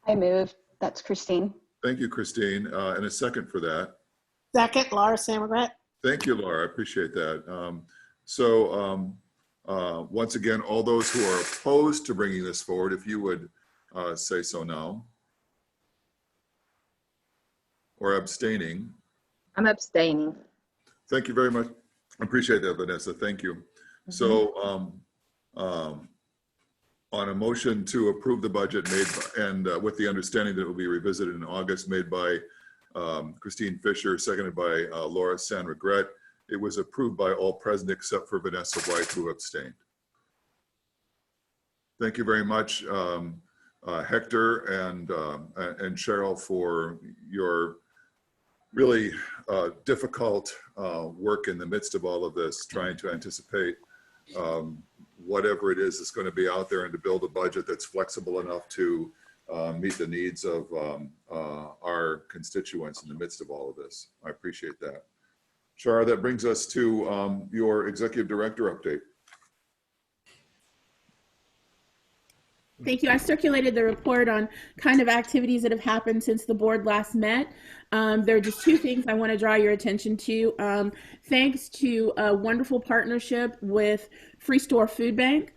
I move. That's Christine. Thank you, Christine. And a second for that. Second, Laura Samagret. Thank you, Laura. I appreciate that. Once again, all those who are opposed to bringing this forward, if you would say so now. Or abstaining. I'm abstaining. Thank you very much. I appreciate that, Vanessa. Thank you. Mm-hmm. So on a motion to approve the budget made and with the understanding that it will be revisited in August, made by Christine Fisher, seconded by Laura San-Regret, it was approved by all present except for Vanessa White, who abstained. Thank you very much, Hector and Cheryl, for your really difficult work in the midst of all of this, trying to anticipate whatever it is that's going to be out there and to build a budget that's flexible enough to meet the needs of our constituents in the midst of all of this. I appreciate that. Shara, that brings us to your executive director update. Thank you. I circulated the report on kind of activities that have happened since the board last met. There are just two things I want to draw your attention to. Thanks to a wonderful partnership with Free Store Food Bank,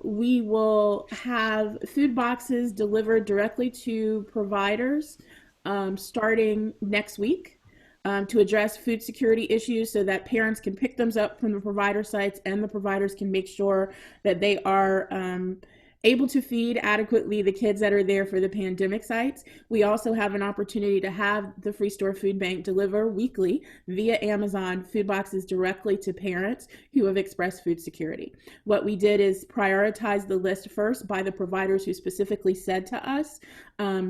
we will have food boxes delivered directly to providers starting next week to address food security issues so that parents can pick them up from the provider sites and the providers can make sure that they are able to feed adequately the kids that are there for the pandemic sites. We also have an opportunity to have the Free Store Food Bank deliver weekly via Amazon food boxes directly to parents who have expressed food security. What we did is prioritize the list first by the providers who specifically said to us,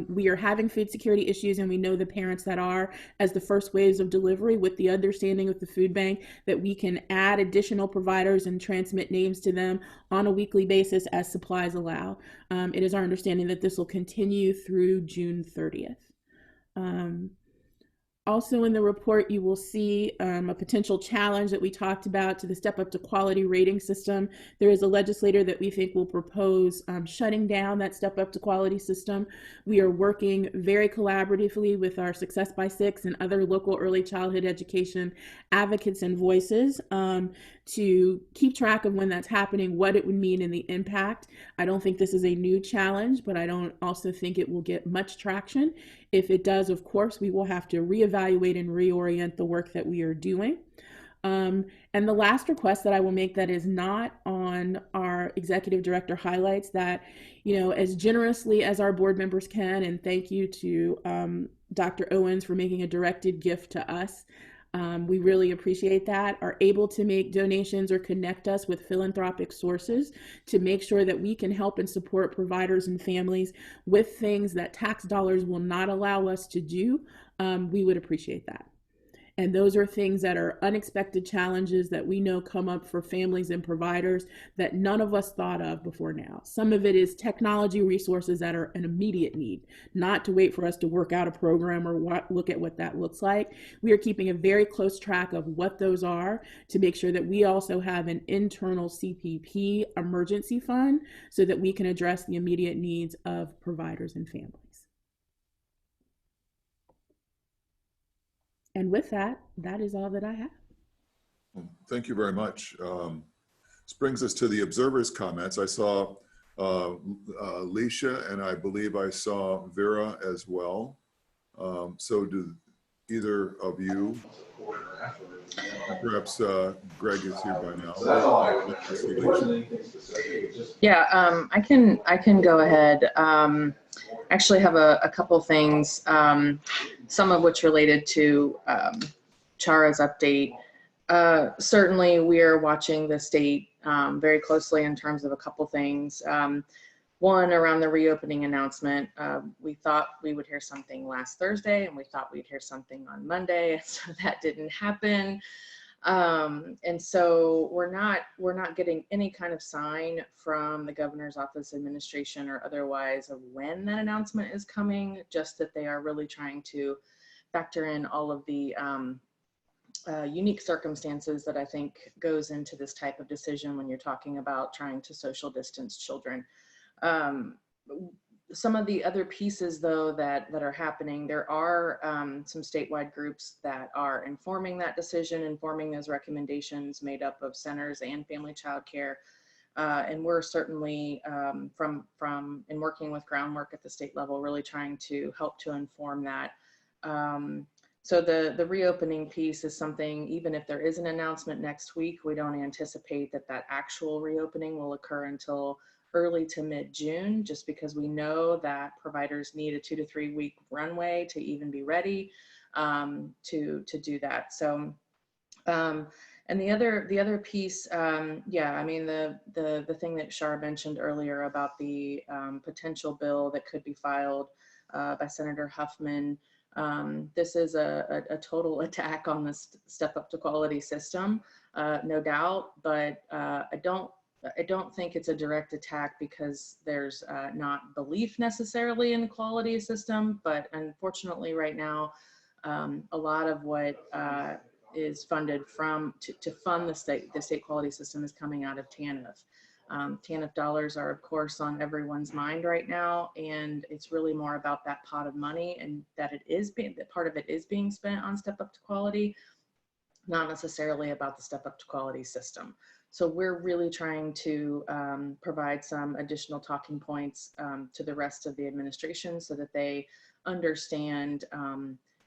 we are having food security issues and we know the parents that are, as the first waves of delivery, with the understanding of the food bank that we can add additional providers and transmit names to them on a weekly basis as supplies allow. It is our understanding that this will continue through June 30th. Also in the report, you will see a potential challenge that we talked about to the Step Up to Quality rating system. There is a legislator that we think will propose shutting down that Step Up to Quality system. We are working very collaboratively with our Success by Six and other local early childhood education advocates and voices to keep track of when that's happening, what it would mean and the impact. I don't think this is a new challenge, but I don't also think it will get much traction. If it does, of course, we will have to reevaluate and reorient the work that we are doing. And the last request that I will make that is not on our executive director highlights that, you know, as generously as our board members can, and thank you to Dr. Owens for making a directed gift to us. We really appreciate that, are able to make donations or connect us with philanthropic sources to make sure that we can help and support providers and families with things that tax dollars will not allow us to do. We would appreciate that. And those are things that are unexpected challenges that we know come up for families and providers that none of us thought of before now. Some of it is technology resources that are an immediate need, not to wait for us to work out a program or look at what that looks like. We are keeping a very close track of what those are to make sure that we also have an internal CPP emergency fund so that we can address the immediate needs of providers and families. And with that, that is all that I have. Thank you very much. This brings us to the observers' comments. I saw Alicia, and I believe I saw Vera as well. So do either of you, perhaps Greg is here by now. Yeah, I can go ahead. Actually have a couple things, some of which related to Chara's update. Certainly, we are watching the state very closely in terms of a couple things. One, around the reopening announcement, we thought we would hear something last Thursday, and we thought we'd hear something on Monday, so that didn't happen. And so we're not getting any kind of sign from the governor's office, administration, or otherwise of when that announcement is coming, just that they are really trying to factor in all of the unique circumstances that I think goes into this type of decision when you're talking about trying to social distance children. Some of the other pieces, though, that are happening, there are some statewide groups that are informing that decision, informing those recommendations, made up of centers and family child care. And we're certainly, in working with groundwork at the state level, really trying to help to inform that. So the reopening piece is something, even if there is an announcement next week, we don't anticipate that actual reopening will occur until early to mid-June, just because we know that providers need a 2 to 3 week runway to even be ready to do that. So, and the other piece, yeah, I mean, the thing that Shar mentioned earlier about the potential bill that could be filed by Senator Huffman. This is a total attack on the Step Up to Quality system, no doubt, but I don't think it's a direct attack because there's not belief necessarily in the quality system, but unfortunately right now, a lot of what is funded to fund the state quality system is coming out of TANF. TANF dollars are of course on everyone's mind right now, and it's really more about that pot of money and that part of it is being spent on Step Up to Quality, not necessarily about the Step Up to Quality system. So we're really trying to provide some additional talking points to the rest of the administration so that they understand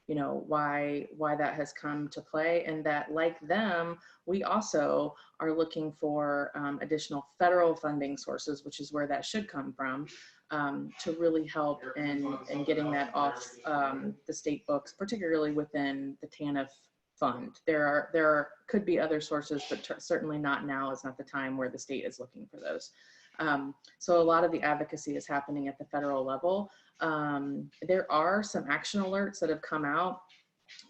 you know, why that has come to play, and that like them, we also are looking for additional federal funding sources, which is where that should come from, to really help in getting that off the state books, particularly within the TANF fund. There could be other sources, but certainly not now is not the time where the state is looking for those. So a lot of the advocacy is happening at the federal level. There are some action alerts that have come out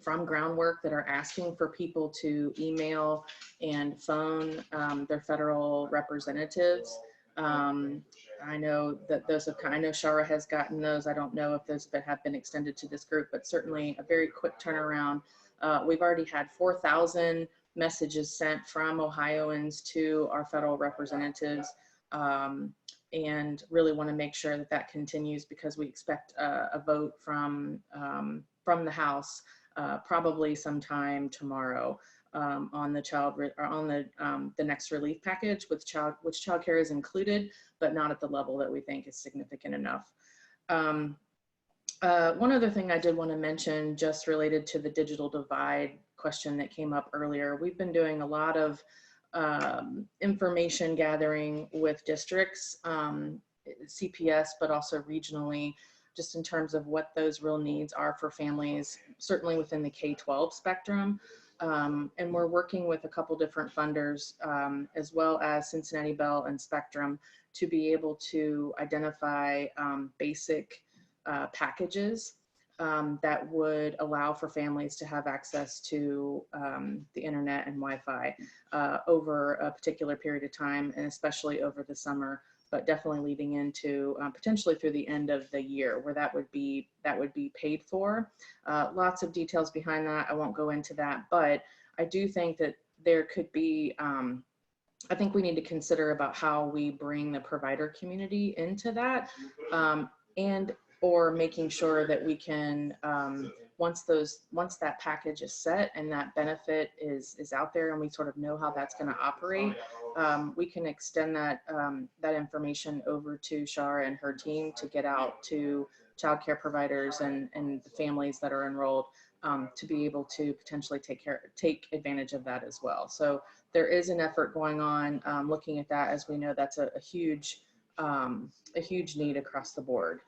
from groundwork that are asking for people to email and phone their federal representatives. I know that I know Shara has gotten those. I don't know if those have been extended to this group, but certainly a very quick turnaround. We've already had 4,000 messages sent from Ohioans to our federal representatives. And really want to make sure that continues, because we expect a vote from the House probably sometime tomorrow on the next relief package, which child care is included, but not at the level that we think is significant enough. One other thing I did want to mention, just related to the digital divide question that came up earlier. We've been doing a lot of information gathering with districts, CPS, but also regionally, just in terms of what those real needs are for families, certainly within the K-12 spectrum. And we're working with a couple different funders, as well as Cincinnati Bell and Spectrum, to be able to identify basic packages that would allow for families to have access to the internet and Wi-Fi over a particular period of time, and especially over the summer, but definitely leading into potentially through the end of the year, where that would be paid for. Lots of details behind that. I won't go into that, but I do think that there could be, I think we need to consider about how we bring the provider community into that, or making sure that we can, once that package is set and that benefit is out there and we sort of know how that's going to operate, we can extend that information over to Shar and her team to get out to childcare providers and the families that are enrolled, to be able to potentially take advantage of that as well. So there is an effort going on looking at that, as we know that's a huge need across the board.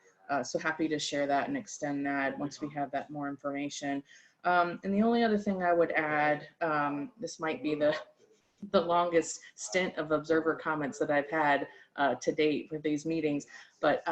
So happy to share that and extend that once we have that more information. And the only other thing I would add, this might be the longest stint of observer comments that I've had to date with these meetings, but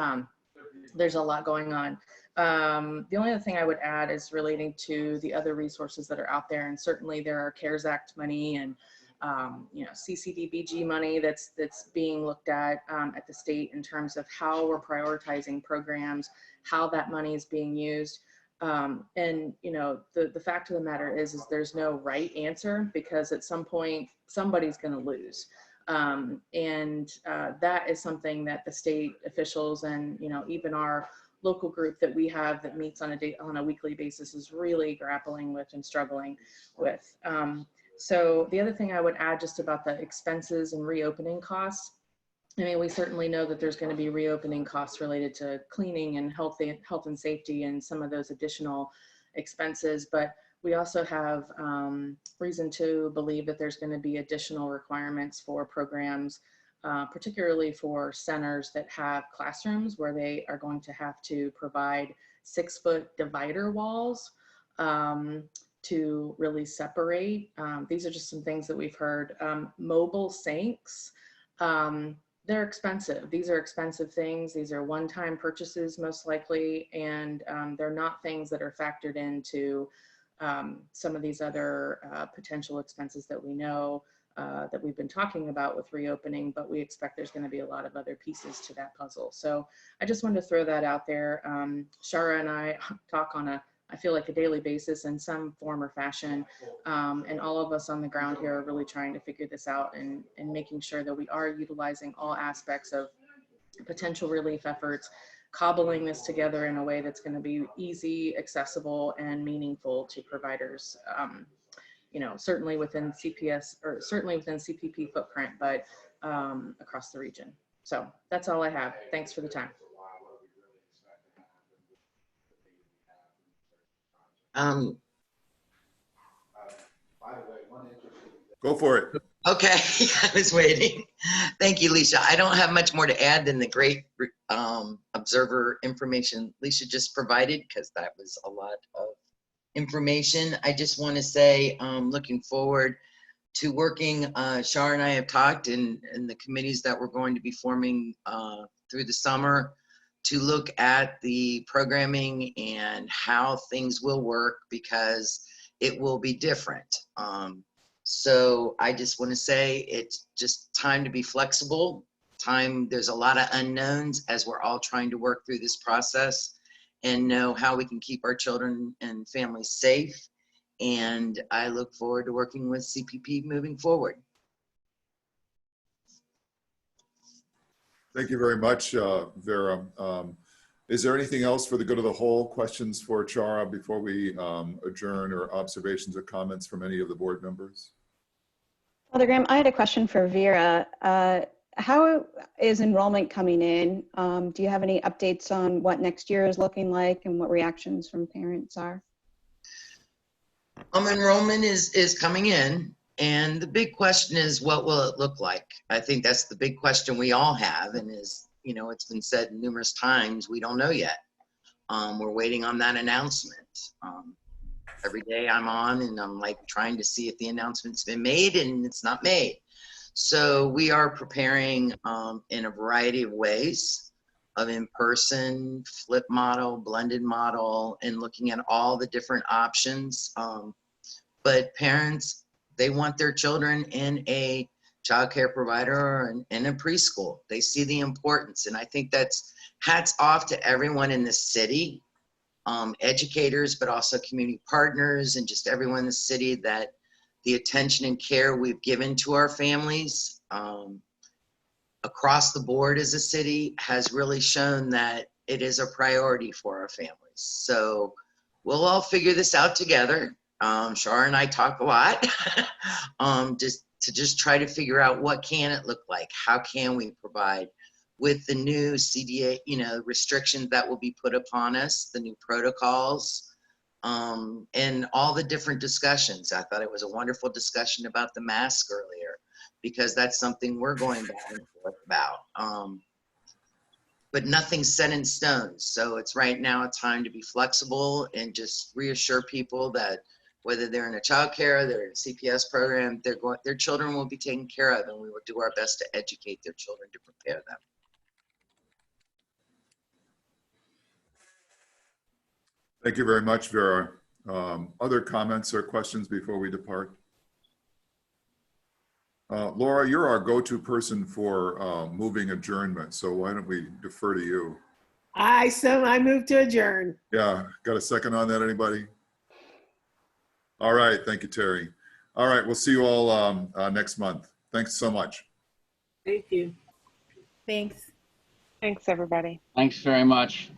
there's a lot going on. The only other thing I would add is relating to the other resources that are out there, and certainly there are CARES Act money and CCDBG money that's being looked at the state in terms of how we're prioritizing programs, how that money is being used. And the fact of the matter is there's no right answer, because at some point somebody's going to lose. That is something that the state officials and even our local group that we have that meets on a weekly basis is really grappling with and struggling with. So the other thing I would add just about the expenses and reopening costs, I mean, we certainly know that there's going to be reopening costs related to cleaning and health and safety and some of those additional expenses, but we also have reason to believe that there's going to be additional requirements for programs, particularly for centers that have classrooms where they are going to have to provide 6-foot divider walls to really separate. These are just some things that we've heard. Mobile sinks, they're expensive. These are expensive things. These are one-time purchases most likely, and they're not things that are factored into some of these other potential expenses that we know that we've been talking about with reopening, but we expect there's going to be a lot of other pieces to that puzzle. So I just wanted to throw that out there. Shara and I talk on I feel like a daily basis in some form or fashion. And all of us on the ground here are really trying to figure this out and making sure that we are utilizing all aspects of potential relief efforts, cobbling this together in a way that's going to be easy, accessible, and meaningful to providers, certainly within CPS or certainly within CPP footprint, but across the region. So that's all I have. Thanks for the time. Go for it. Okay, I was waiting. Thank you, Leisha. I don't have much more to add than the great observer information Leisha just provided, because that was a lot of information. I just want to say, looking forward to working, Shar and I have talked in the committees that we're going to be forming through the summer to look at the programming and how things will work, because it will be different. So I just want to say it's just time to be flexible. There's a lot of unknowns as we're all trying to work through this process and know how we can keep our children and families safe. And I look forward to working with CPP moving forward. Thank you very much, Vera. Is there anything else for the good of the whole? Questions for Chara before we adjourn, or observations or comments from any of the board members? Father Graham, I had a question for Vera. How is enrollment coming in? Do you have any updates on what next year is looking like and what reactions from parents are? Enrollment is coming in, and the big question is, what will it look like? I think that's the big question we all have, and it's been said numerous times, we don't know yet. We're waiting on that announcement. Every day I'm on and I'm like trying to see if the announcement's been made, and it's not made. So we are preparing in a variety of ways, of in-person, flip model, blended model, and looking at all the different options. But parents, they want their children in a child care provider or in a preschool. They see the importance. And I think that's hats off to everyone in the city, educators, but also community partners and just everyone in the city, that the attention and care we've given to our families across the board as a city has really shown that it is a priority for our families. So we'll all figure this out together. Shara and I talk a lot just try to figure out what can it look like? How can we provide with the new CDA, restrictions that will be put upon us, the new protocols, and all the different discussions. I thought it was a wonderful discussion about the mask earlier, because that's something we're going back and forth about. but nothing's set in stone. So it's right now a time to be flexible and just reassure people that whether they're in a child care, they're in a CPS program, their children will be taken care of, and we will do our best to educate their children to prepare them. Thank you very much, Vera. Other comments or questions before we depart? Laura, you're our go-to person for moving adjournment, so why don't we defer to you? I move to adjourn. Yeah, got a second on that, anybody? All right, thank you, Terry. All right, we'll see you all next month. Thanks so much. Thank you. Thanks. Thanks, everybody. Thanks very much.